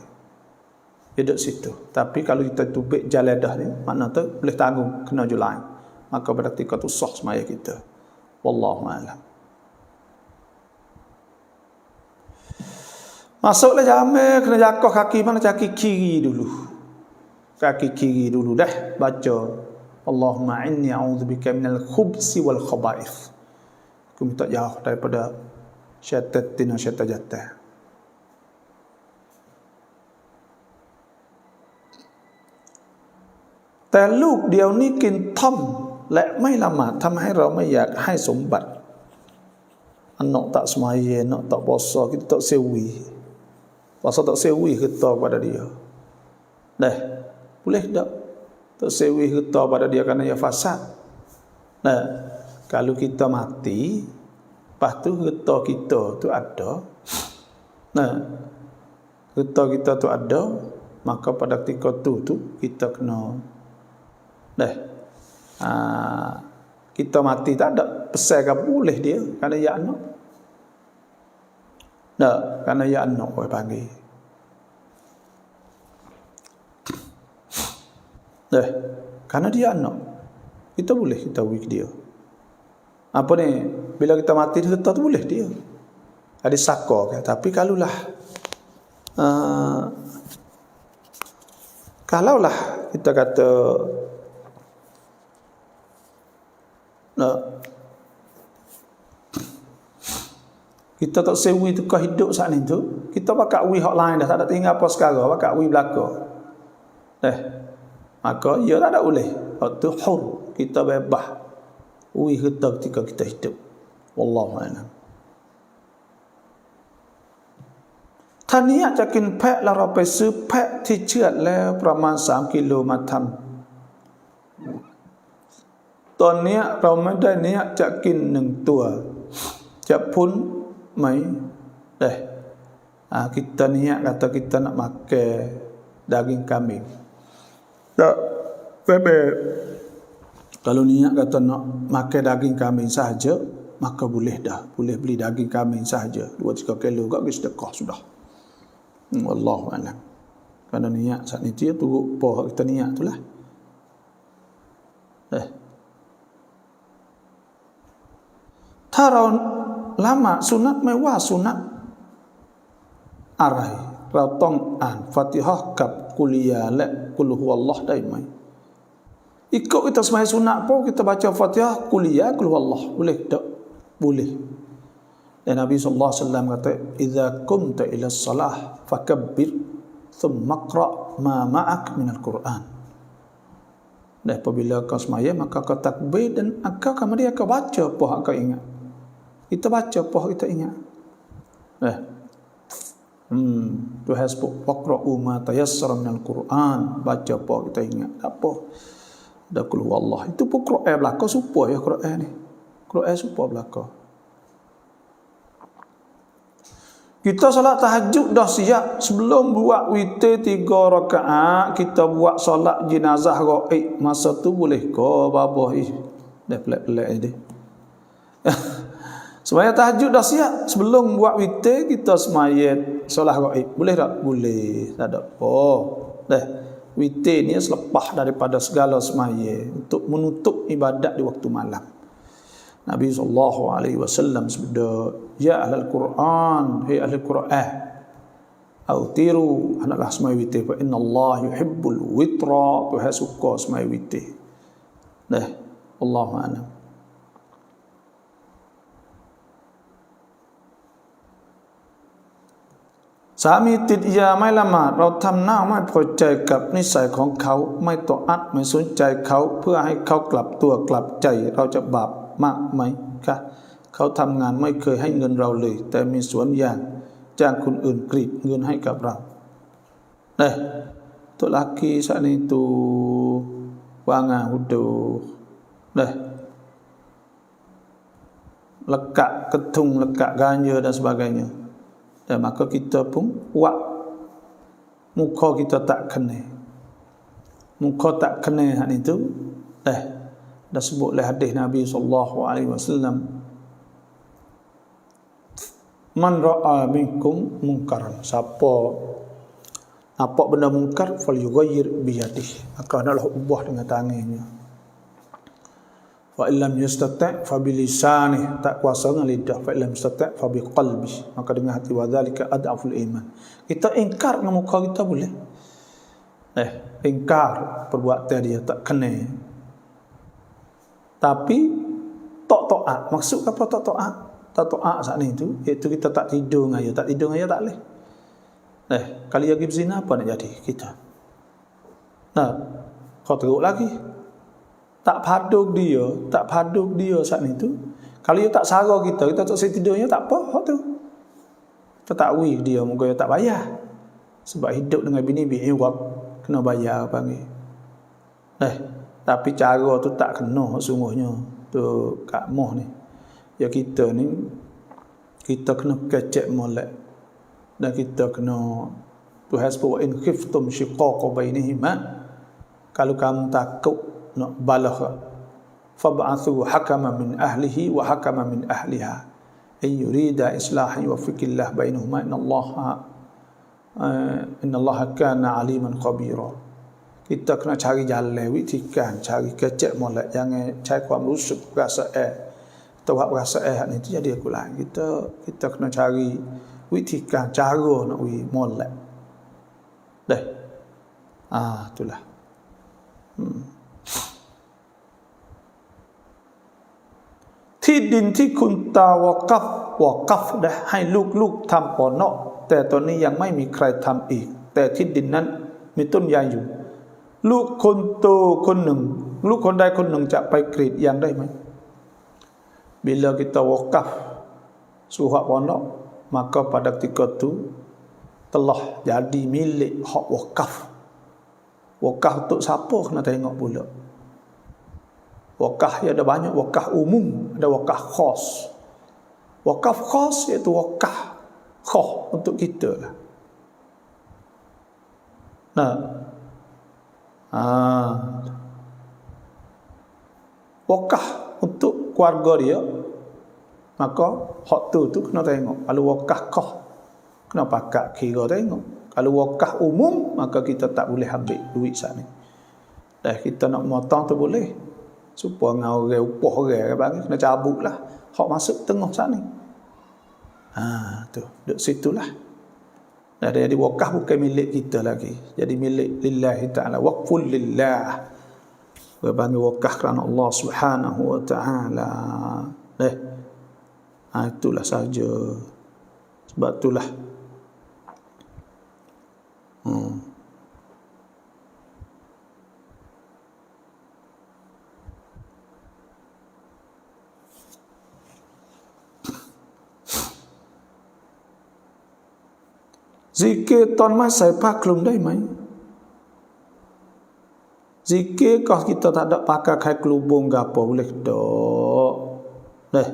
Duduk situ. Tapi kalau kita tubik jalan dah ni, makna tu boleh tanggung, kena julai. Maka pada ketika tu sah semaya kita. Wallahu a'lam. Masuklah jamai, kena jaga kaki mana, kaki kiri dulu. Kaki kiri dulu dah baca Allahumma inni a'udzubika minal khubsi wal khaba'ith. Aku minta jauh daripada syaitan dan syaitan jatuh. Tapiลูกเดียวนี้กินท่อมและไม่ละหมาดทำให้เราไม่อยากให้สมบัติ Anak tak semaya, anak tak puasa, kita tak sewi. Puasa tak sewi kita pada dia. Dah, boleh tak? Tak sewi kita pada dia kerana ia fasad. Nah, kalau kita mati, lepas tu kita tu ada. Nah, kita tu ada, maka pada ketika tu kita kena. Dah. Kita mati tak ada pesan ke boleh dia kerana ia anak. Tak, kerana ia anak boleh panggil. Dah, kerana dia anak. Kita boleh kita wik dia. Apa ni? Bila kita mati kita tu boleh dia. Ada saka ke? Tapi kalaulah kita kata kita tak sewi tu kau hidup saat ni tu, kita pakai wi hak lain dah tak ada tinggal apa sekarang, pakai wi belaka. Maka ia tak ada boleh. Hak tu hur, kita bebas. Wi kita ketika kita hidup. Wallahu a'lam. ท่านี้จะกินแพะแล้วเราไปซื้อแพะที่เชือดแล้วประมาณ3 กิโลมาทำตอนนี้เราไม่ได้เนี้ยจะกิน1 ตัวจะพ้นไหมkita niat kata kita nak makan daging kambing tak kalau niat kata nak makan daging kambing sahaja maka boleh dah, boleh beli daging kambing sahaja 2-3 kilo kat sedekah sudah. Wallahu a'lam. Kerana niat saat ni dia turut apa kita niat itulah.ถ้าเราละหมาดสุนัตไม่ว่าสุนัตอะไรเราต้องอ่านฟาติฮะห์กับกุลยาและกุลฮุวัลลอฮ์ได้ไหม Ikut kita sembahyang sunat pun kita baca Fatihah, kuliah, qul huwallah. Boleh tak? Boleh. Dan Nabi sallallahu alaihi wasallam kata, "Idza qumta ila shalah fakabbir thumma qra' ma ma'ak min al-Quran." Dan apabila kau sembahyang maka kau takbir dan kemudian kau baca apa yang kau ingat. Kita baca apa kita ingat. Tuhan sebut waqra'u ma tayassara min al-Quran, baca apa kita ingat. Apa? Dah qul huwallah. Itu pun Quran belaka supaya ya Quran ni. Quran supaya belaka. Kita solat tahajud dah siap sebelum buat witir 3 rakaat kita buat solat jenazah ghaib masa tu boleh ke babah dah pelik-pelik ni dia. Semaya tahajud dah siap sebelum buat witir kita semayat solat ghaib boleh tak? Boleh, tak ada apa. Dah witir ni selepas daripada segala semaya untuk menutup ibadat di waktu malam. Nabi sallallahu alaihi wasallam sabda, "Ya ahlul Quran, hai ahli Quran, Autiru hendaklah semai witir, fa innallaha yuhibbul witra, Tuhan suka semai witir. Dah, Allahu a'lam.สามีติดยาไม่ละหมาดเราทำหน้าไม่พอใจกับนิสัยของเขาไม่ต่ออัดไม่สนใจเขาเพื่อให้เขากลับตัวกลับใจเราจะบาปมากไหมคะเขาทำงานไม่เคยให้เงินเราเลยแต่มีสวนยางจ้างคนอื่นกรีดเงินให้กับเราtu laki saat itu wanga hudu lekak ketung lekak ganja dan sebagainya. Dan maka kita pun buat muka kita tak kena. Muka tak kena hal itu. Dah sebut oleh hadis Nabi SAW. Man ra'a minkum munkaran. Siapa nampak benda mungkar falyughayyir biyadihi. Maka hendaklah ubah dengan tangannya. Fa illam yastati' fa bilisanihi, tak kuasa dengan lidah. Fa illam yastati' fa biqalbihi, maka dengan hati. Wa dzalika ad'aful iman. Kita ingkar dengan muka kita boleh. Ingkar perbuatan dia tak kena. Tapi tak taat. Maksud apa tak taat? Tak taat saat ni tu iaitu kita tak tidur dengan dia. Tak tidur dengan dia tak boleh. Kali lagi berzina apa nak jadi kita? Kau teruk lagi. Tak paduk dia saat itu. Kalau dia tak sarah kita tak saya tidurnya tak apa hak tu. Kita tak wih dia moga dia tak bayar. Sebab hidup dengan bini iwak kena bayar panggil. Tapi cara tu tak kena sungguhnya. Tu Kak Moh ni. Ya kita ni kita kena kecek molek. Dan kita kena Tuhan sebut in khiftum shiqaqa bainihima. Kalau kamu takut nak balah fab'athu hakaman min ahlihi wa hakaman min ahliha ay yurida islahan yuwaffiqillah bainahuma innallaha kana aliman khabira. Kita kena cari jalan witikan, cari kecek molek, jangan cariความรู้สึก perasaan tawak perasaan itu jadi aku lah. Kita kena cari witikan cara nak molek. Itulah.ที่ดินที่คุณตาวะกัฟได้ให้ลูกๆทำก่อนเนาะแต่ตอนนี้ยังไม่มีใครทำอีกแต่ที่ดินนั้นมีต้นยางอยู่ลูกคนโตคนหนึ่งลูกคนใดคนหนึ่งจะไปกรีดยางได้ไหม Bila kita wakaf suhak pondok maka pada ketika itu telah jadi milik hak wakaf. Wakaf untuk siapa kena tengok pula. Wakaf ada banyak, wakaf umum, ada wakaf khas. Wakaf khas iaitu wakaf khas untuk kita lah. Wakaf untuk keluarga dia, maka hak tu kena tengok. Kalau wakaf khas kena pakat kira tengok. Kalau wakaf umum maka kita tak boleh ambil duit sana. Kita nak motong tu boleh. Supaya ngau orang upah orang bagi kena cabutlah hak masuk tengah sana. Tu duduk situlah. Dah jadi wakaf bukan milik kita lagi. Jadi milik lillahi ta'ala, waqful lillah. Bagi wakaf kerana Allah Subhanahu wa ta'ala. Itulah saja. Sebab itulah zikir ตอนไม่ใส่ผ้าคลุมได้ไหม zikir kalau kita tak ada pakai kain kelubung ke apa boleh tak?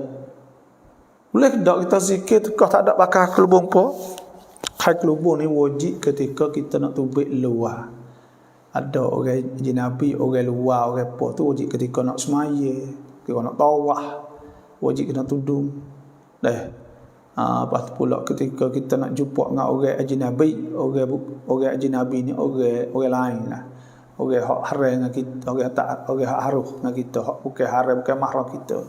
Boleh tak kita zikir kalau tak ada pakai kelubung apa? Kain kelubung ni wajib ketika kita nak tubik luar. Ada orang jinabi, orang luar, orang apa tu wajib ketika nak semaya, ketika nak tawaf, wajib kena tudung. Lepas tu pula ketika kita nak jumpa dengan orang ajnabi, orang ajnabi ni orang lain lah. Orang hak haram dengan kita, orang hak haruh dengan kita, hak bukan haram, bukan mahram kita.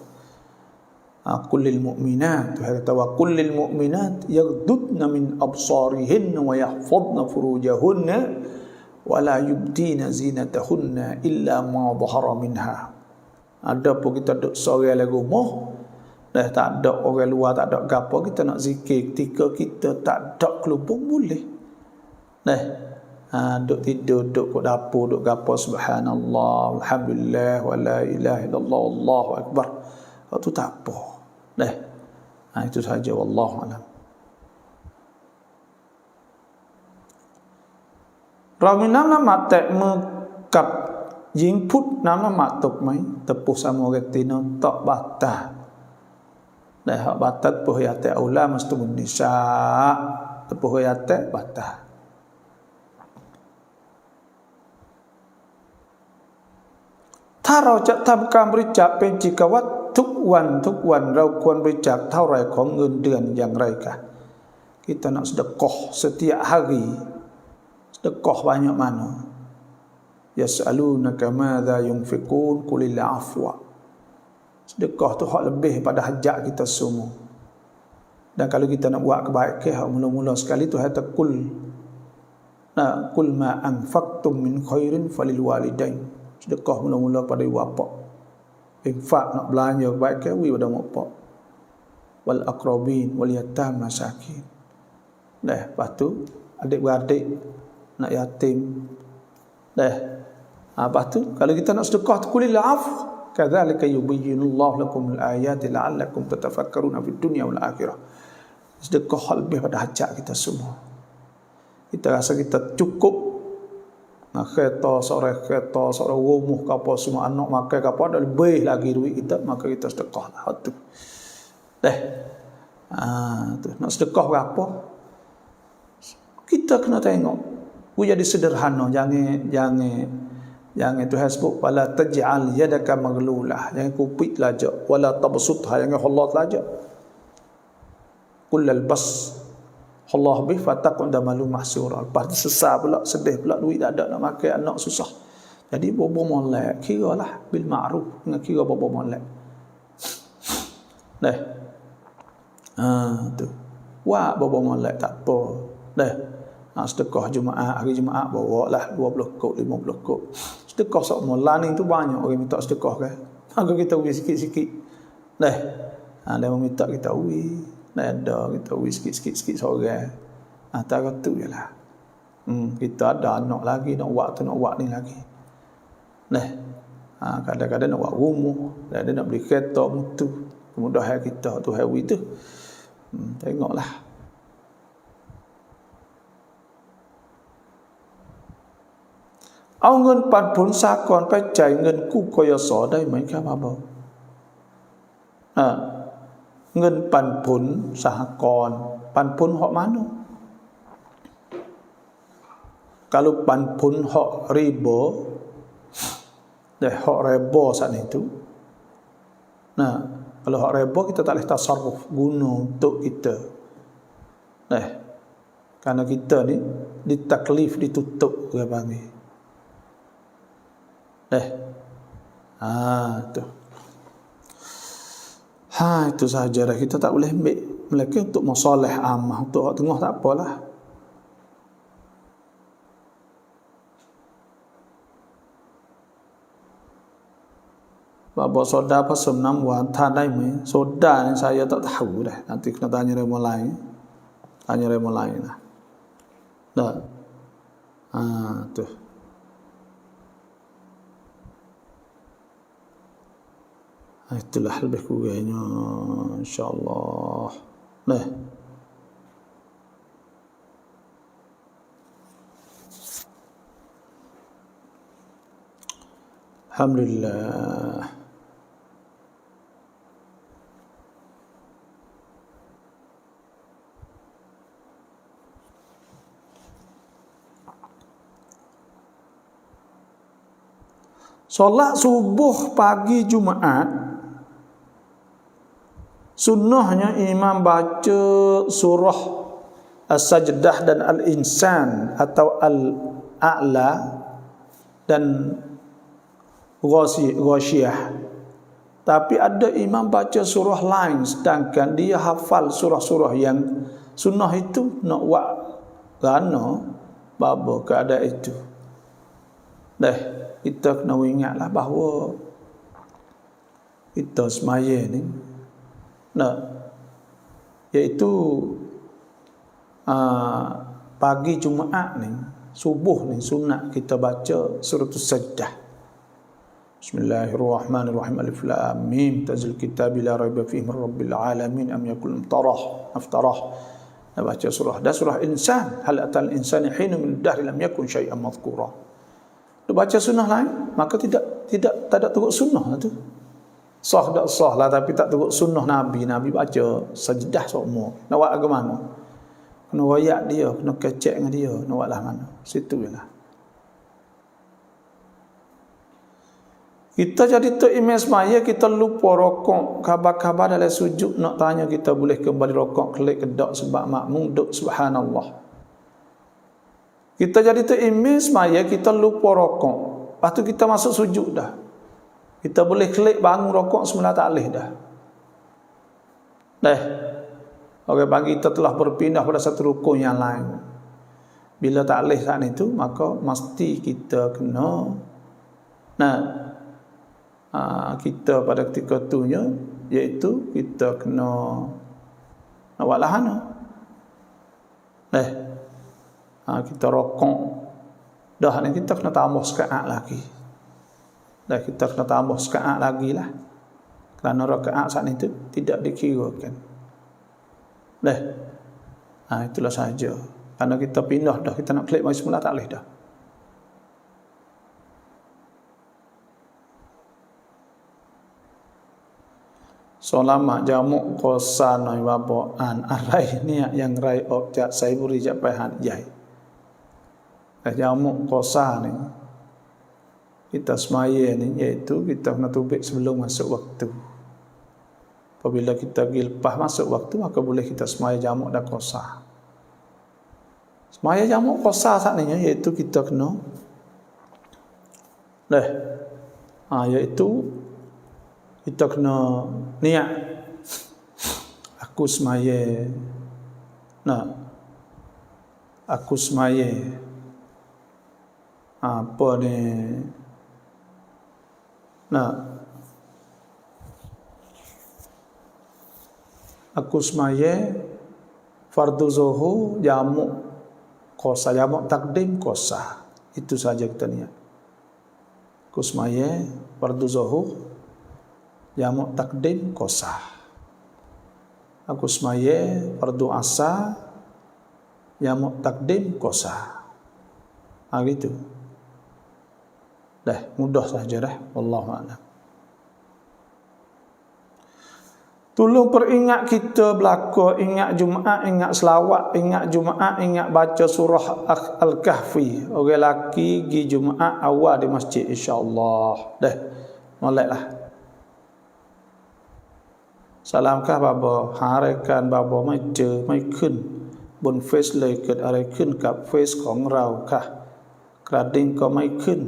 Kullil mu'minat, Tuhan kata wa kullil mu'minat yaghdudna min absarihinna wa yahfadna furujahunna wa la yubdina zinatahunna illa ma dhahara minha. Ada pun kita duduk seorang dalam rumah, dah tak ada orang luar, tak ada gapo, kita nak zikir ketika kita tak ada kelupung boleh. Duduk tidur, duduk kat dapur, duduk gapo, subhanallah, alhamdulillah, wa la ilaha illallah, Allahu akbar. Waktu tak apa. Itu saja, wallahu alam. Rami nama matek mekap jing put nama matuk mai tepuh sama retina tak batah. Hak batat puh ya ta aula mastumun nisa tepuh ya ta batah. Taroจะทำการบริจาคเป็นจิกวัตรทุกวันเราควรบริจาคเท่าไหร่ของเงินเดือนอย่างไรกะ Kita nak sedekah setiap hari. Sedekah banyak mana? Yas'alunaka madza yunfiqun qulil afwa. Sedekah tu hak lebih pada hajat kita semua. Dan kalau kita nak buat kebaikan, hak mula-mula sekali tu kata kul ma anfaqtum min khairin falil walidain. Sedekah mula-mula pada ibu bapa. Infak nak belanja kebaikan pada mak bapak. Wal aqrabin wal yatam masakin. Lepas tu adik-beradik nak yatim. Lepas tu kalau kita nak sedekah tu kulil af, kadzalika yubayyinullahu lakum al-ayati la'allakum tatafakkaruna fid dunya wal akhirah. Sedekah lebih pada hajat kita semua. Kita rasa kita cukup kereta, seorang rumah ke apa, semua anak makan ke apa, ada lebih lagi duit kita, maka kita sedekah lah tu. Tu nak sedekah berapa? Kita kena tengok. Jadi sederhana, jangan Tuhan sebut wala taj'al yadaka maghlulah, jangan kupit lajak, wala tabsutha, jangan hallat lajak. Kullal bas Allah bih fataqun damalu mahsura. Lepas tu sesal pula, sedih pula, duit tak ada nak makan, anak susah. Jadi bobo molek, kiralah bil ma'ruf, dengan kira bobo molek. Tu. Wah bobo molek tak apa. Sedekah Jumaat, hari Jumaat bawa lah 20 kok, 50 kok. Sedekah sok molan tu banyak orang minta sedekah kan. Maka kita ubi sikit-sikit. Dia meminta kita ubi. Ada kita ubi sikit-sikit seorang. Antara tu je lah. Kita ada anak lagi, nak buat ni lagi. Kadang-kadang nak buat rumah, kadang nak beli kereta mutu. Kemudahan kita tu hewi tu. Tengoklah. Au เงินปันผลสากลไปจ่ายเงินกู้กยศได้ไหมครับอาบ่เงินปันผลสหกรณ์ปันผลhak mana? Kalauปันผลhak riba, hak riba saat itu. Kalau hak riba kita tak boleh tasarruf guna untuk kita. Karena kita ni ditaklif, ditutup dia panggil. Tu. Itu sahaja dah. Kita tak boleh ambil mereka untuk masalah amah, untuk hak tengah tak apalah. Bapak soda apa senam buat thanได้ไหม soda ni saya tak tahu dah. Nanti kena tanya orang lain. Dah. Tu. Itulah lebih kurangnya, insyaAllah. Alhamdulillah. Solat subuh pagi Jumaat, sunnahnya imam baca surah As-Sajdah dan Al-Insan atau Al-A'la dan Ghasyiyah. Tapi ada imam baca surah lain sedangkan dia hafal surah-surah yang sunnah itu nak buat gana babo keadaan itu. Dah, kita kena ingatlah bahawa kita semaya ni iaitu pagi Jumaat ni, subuh ni sunat kita baca surah As-Sajdah. Bismillahirrahmanirrahim. Alif lam mim tanzil kitab la raiba fihi min rabbil alamin am yakul aftarah. Baca surah dah, surah Insan, hal atal insani hinu min dahr lam yakun syai'an madhkura. Dia baca sunnah lain, maka tak ada turut sunnah tu. Sah tak sah lah, tapi tak turut sunnah Nabi baca sajdah semua. Nak buat ke mana? Kena wayak dia, kena kecek dengan dia, nak buat lah mana? Situ je lah. Kita jadi tu imam semaya, kita lupa rokok, khabar-khabar dalam sujud nak tanya kita boleh kembali rokok kelik kedak sebab makmum duk subhanallah. Kita jadi tu imam semaya, kita lupa rokok. Lepas tu kita masuk sujud dah. Kita boleh klik bangun rokok semula tak boleh dah. Orang bagi kita telah berpindah pada satu rukun yang lain. Bila tak boleh saat itu, maka mesti kita kena kita pada ketika itunya, iaitu kita kena nak buat lahana. Kita rokok dah ni, kita kena tambah sekaat lagi. Kita kena tambah sekaat lagi lah, kerana rakaat saat itu tidak dikirakan. Itulah sahaja. Kerana kita pindah dah, kita nak klik mari semula tak boleh dah. Solama jamuk kosan ai babo an arai ni yang rai objek saya buri japai han jai. Jamuk kosan ni kita semaya ni, iaitu kita kena tubik sebelum masuk waktu. Apabila kita pergi lepas masuk waktu, maka boleh kita semaya jamuk dan kosa. Semaya jamuk kosa saat ni, iaitu kita kena iaitu kita kena niat aku semaya apa ni aku semaya fardu zuhur jamuk kosa, jamuk takdim kosa. Itu saja kita niat. Aku semaya fardu zuhur jamuk takdim kosa. Aku semaya fardu asar jamuk takdim kosa. Gitu. Mudah saja dah. Wallahu a'lam. Tolong peringat kita belaka, ingat Jumaat, ingat selawat, ingat Jumaat, ingat baca surah Al-Kahfi. Orang lelaki pergi Jumaat awal di masjid, insya-Allah. Moleklah. Salamkah baba, harakan baba maiเจอไม่ขึ้นบนเฟซเลยเกิดอะไรขึ้นกับเฟซของเราค่ะกระดิ่งก็ไม่ขึ้น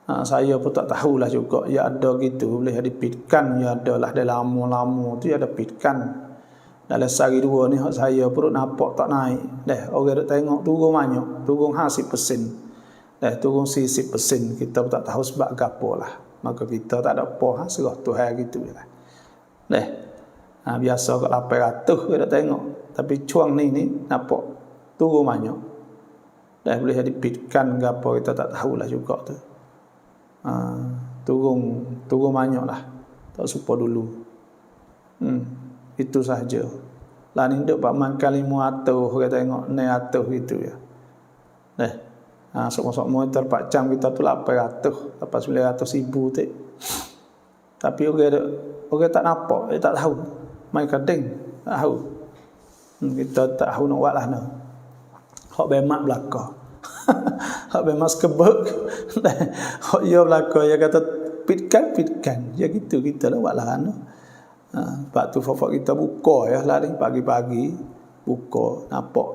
saya pun tak tahulah juga, ya ada gitu, boleh dipitkan, ya ada lah dalam lama-lama tu ya ada pitkan. Dalam sehari dua ni saya perut nampak tak naik. Orang duk tengok turun banyak, turun 50%. Turun 40%, kita pun tak tahu sebab gapo lah. Maka kita tak ada apa, serah Tuhan gitu lah. Biasa kat 800 kita tengok, tapi cuang ni nampak turun banyak. Boleh dipitkan gapo kita tak tahulah juga tu. Turun banyak lah, tak serupa dulu. Itu sahaja. Lah ni duk pak man kali muatau kita tengok ni atau gitu ya. Sok-sok motor pak jam kita tu 800 apa 900 ribu tu. Tapi orang tak nampak, tak tahu. Mai kadang tak tahu. Kita tak tahu nak buat lah no. Hak bemak belaka. Hak bemas kebek. Hak ia belaka dia kata pitkan. Ya gitu kita lah buat lah no. Pak tu fafak kita buka ya lah ni pagi-pagi buka nampak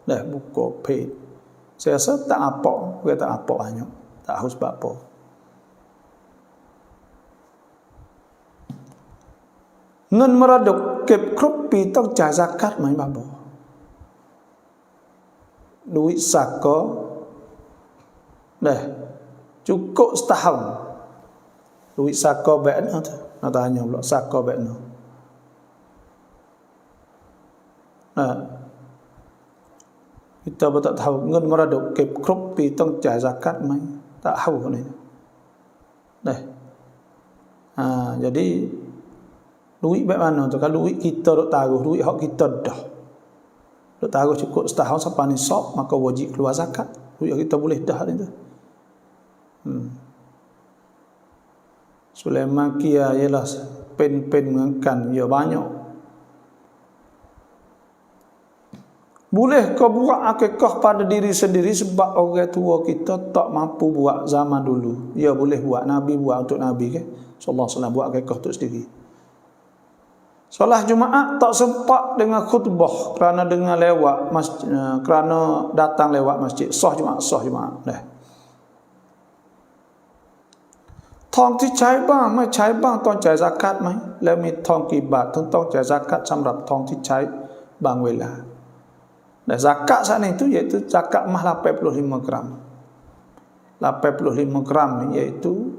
buka page. Saya rasa tak nampak, dia tak nampak banyak. Tak tahu sebab apa. เงินมรดกเก็บครบปีต้องจ่ายซากาตไหมบาบอduit saka dah cukup setahun duit saka baiknya tu nak tanya pula saka baiknya kita pun tak tahu เงินมรดกเก็บครบปีต้องจ่ายซากาตไหม tak tahu ni dah jadi duit baik mana tu kalau duit kita duk taruh duit hak kita dah duk taruh cukup setahun sampai nisab maka wajib keluar zakat duit kita boleh dah ni tu Sulaiman kia ialah pen-pen mengangkan ya banyak boleh kau buat akikah pada diri sendiri sebab orang tua kita tak mampu buat zaman dulu ya boleh buat Nabi buat untuk Nabi ke sallallahu alaihi wasallam buat akikah untuk sendiri solat Jumaat tak sempat dengan khutbah kerana dengan lewat masjid, kerana datang lewat masjid sah Jumaat dah ทองที่ใช้บ้างไม่ใช้บ้างต้องจ่ายซะกาตไหมแล้วมีทองกี่บาทถึงต้องจ่ายซะกาตสำหรับทองที่ใช้บางเวลาแต่ zakat saat itu iaitu zakat mah 85 gram 85 gram iaitu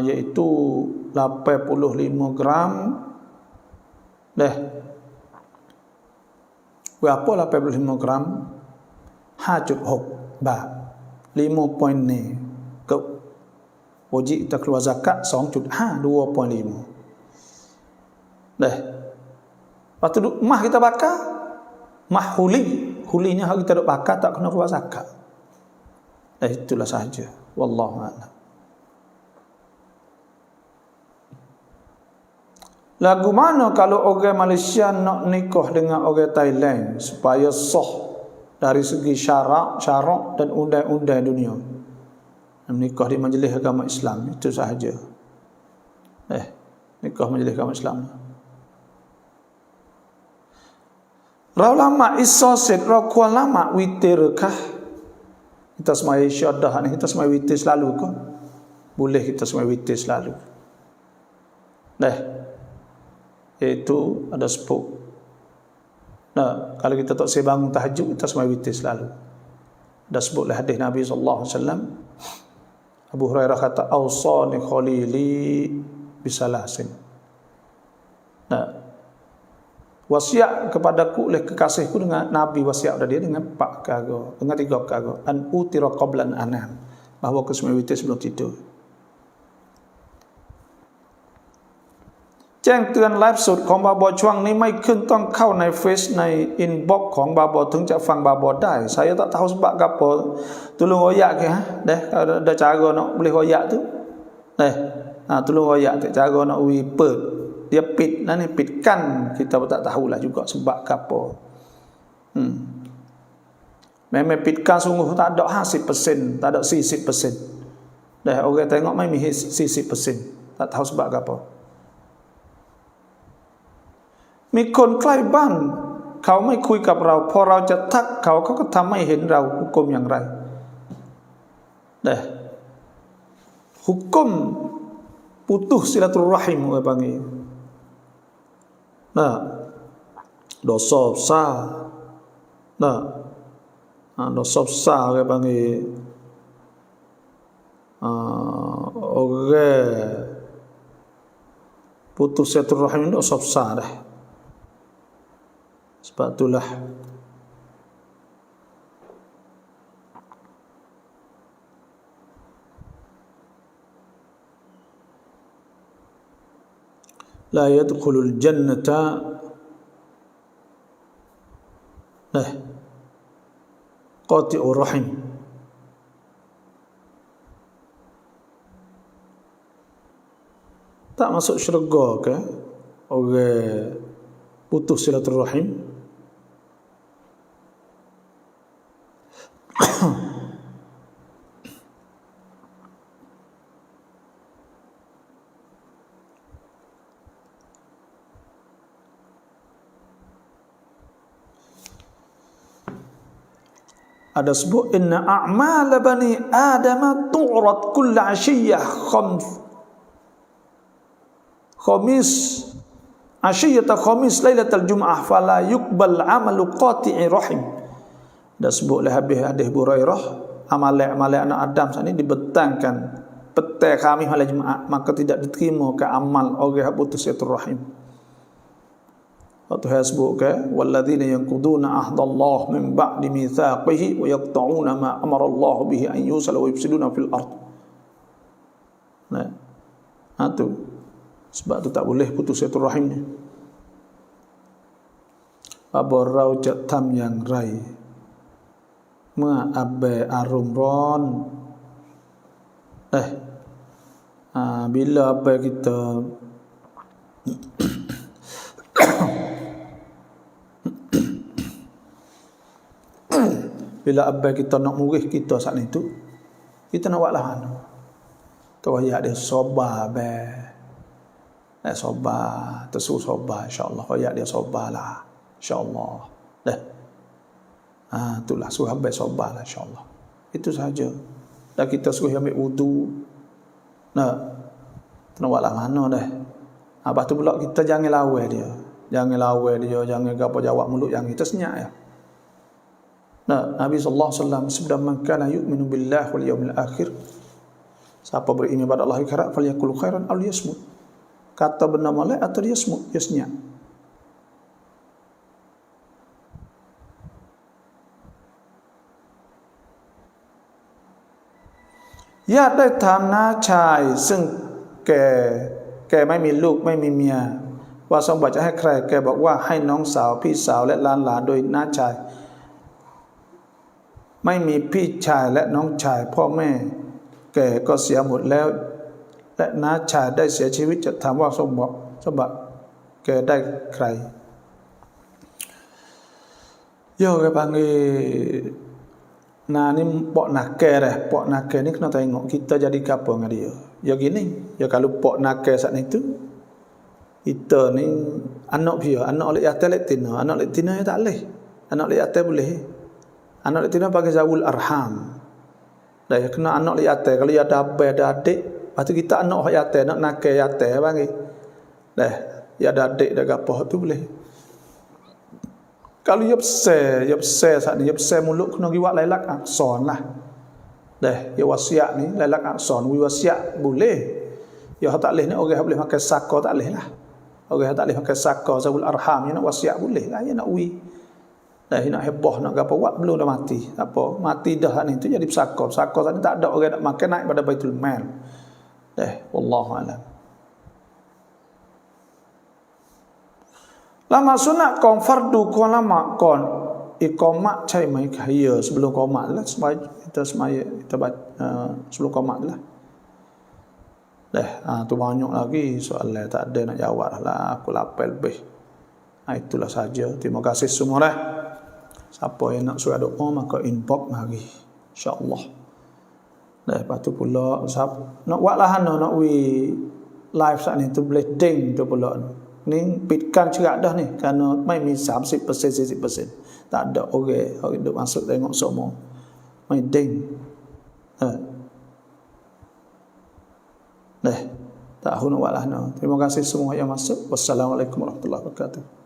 iaitu 85 gram dah berapa 85 gram 5.6 bát 5 poin ni ke wajib kita keluar zakat 2.5 dah lepas tu mah kita bakar mah hulinya hak kita duk bakar tak kena keluar zakat itulah sahaja wallahu a'lam. Lagu mana kalau orang Malaysia nak nikah dengan orang Thailand supaya sah dari segi syarak dan undang-undang dunia nikah di majlis agama Islam itu sahaja nikah majlis agama Islam Rau lama isoset rau kual lama witir kah kita semai syadah ni kita semai witir selalu ke boleh kita semai witir selalu iaitu ada sepuk kalau kita tak bangun tahajud kita semai witir selalu ada sebut oleh hadis Nabi sallallahu alaihi wasallam Abu Hurairah kata awsani khalili bisalasin wasiat kepadaku oleh kekasihku dengan Nabi wasiat pada dia dengan 4 perkara dengan 3 perkara an utira qablan anam bahawa ke semai witir sebelum tidur แจ้งเตือนไลฟ์สดของบาบอช่วงนี้ไม่ขึ้นต้องเข้าในเฟซในอินบ็อกซ์ของบาบอถึงจะฟังบาบอได้ saya tak tahu sebab apa tolong royak ke ada cara nak boleh royak tu tolong royak tu cara nak ปิด dia ปิดนั่นนี่ปิดกั้น kita pun tak tahulah juga sebab apa memang ปิดกั้น sungguh tak ada 50% tak ada 40% dah orang tengok mai 40% tak tahu sebab apaมีคนใกล้บ้านเขาไม่คุยกับเราพอเราจะทักเขาก็ทำให้เห็นเราหุกมอย่างไรหุกม putus silaturahim orang panggil dosa besar dosa besar orang panggil orang putus silaturahim dosa besar dah sebab itulah la yadkhulul jannata qati'ur rahim tak masuk syurga ke orang putus silaturahim ada sebut inna a'mal bani adam tu'rad kull 'ashiyyah khamis asyiyata khamis lailatul jum'ah fala yuqbal amalu qati'i rahim. Dah sebut lah habis hadis Hurairah, amalan anak Adam saat ini dibentangkan petang Khamis malam Jumaat, maka tidak diterima ke amal orang yang putus silaturahim. Waktu saya sebut ke walladzina yanquduna ahdallah min ba'di mitsaqihi wa yaqta'una ma amara Allah bihi an yusala wa yufsiduna fil ard. Nah, tu sebab tu tak boleh putus silaturahim ni. Abarau jatam yang rai ma abai arum ron. Bila abai kita bila abai kita nak murih kita saat itu, kita nak buat lah tu ayat dia sobar sobar, tersu sobar insya-Allah. Ayat dia sobarlah insya-Allah. Itulah suruh abai sobarlah insya-Allah. Itu saja. Dan kita suruh ambil wudu. Nak buat lah mana dah. Lepas tu pula kita jangan lawai dia. Jangan apa jawab mulut yang kita senyap ya. Nabi sallallahu alaihi wasallam sabda, "Man kana yu'minu billahi wal yawmil akhir." Siapa beriman pada Allah akhirat, falyakul khairan aw liyasmut. Kata benar molek atau dia smut, dia senyap. Ya ได้ทำน้าชายซึ่งแกไม่มีลูกไม่มีเมียว่าทรงบอกจะให้ใครแกบอกว่าให้น้องสาวพี่สาวและหลานโดยน้าชายไม่มีพี่ชายและน้องชายพ่อแม่แกก็เสียหมดแล้วและน้าชายได้เสียชีวิตจะถามว่าทรงบอกแกได้ใครYo ke panggil ni pok nakal dah. Pok nakal ni kena tengok kita jadi apa dengan dia. Ya gini, ya kalau pok nakal saat itu kita ni anak dia, anak oleh yatim letina, anak letina ya tak boleh. Anak oleh yatim boleh. Anak letina pakai zawul arham. Dah ya kena anak oleh yatim kalau ada abang ada adik, lepas tu kita anak yatim, anak nakal yatim panggil. Dah, ya ada adik dah gapo tu boleh. Kalau ya besar saat ni, ya besar mulut kena giwat lailak akson lah. Dah, ya wasiat ni lailak akson, wasiat boleh. Ya tak boleh ni orang boleh makan saka tak boleh lah. Orang tak boleh makan saka zawul arham, ya nak wasiat boleh lah, ya nak dah nak heboh nak gapo buat belum dah mati. Tak apa, mati dah ni tu jadi saka. Saka tadi tak ada orang nak makan naik pada Baitul Mal. Dah, wallahu alam. Lama sunat kon fardu kon lama kon iqamat cai mai kaya sebelum qomat lah kita sebelum qomat lah. Tu banyak lagi soalan tak ada nak jawab lah, aku lapar lebih. Itulah saja. Terima kasih semua lah. Siapa yang nak surat doa maka inbox lagi insya-Allah. Lepas tu pula nak buat lah nak live saat ni tu boleh ding tu pula ni pitkan cerak dah ni kerana mai mi 30% 40%. Tak ada orang duk masuk tengok semua. Mai ding. Tak nak buat lah. Terima kasih semua yang masuk. Wassalamualaikum warahmatullahi wabarakatuh.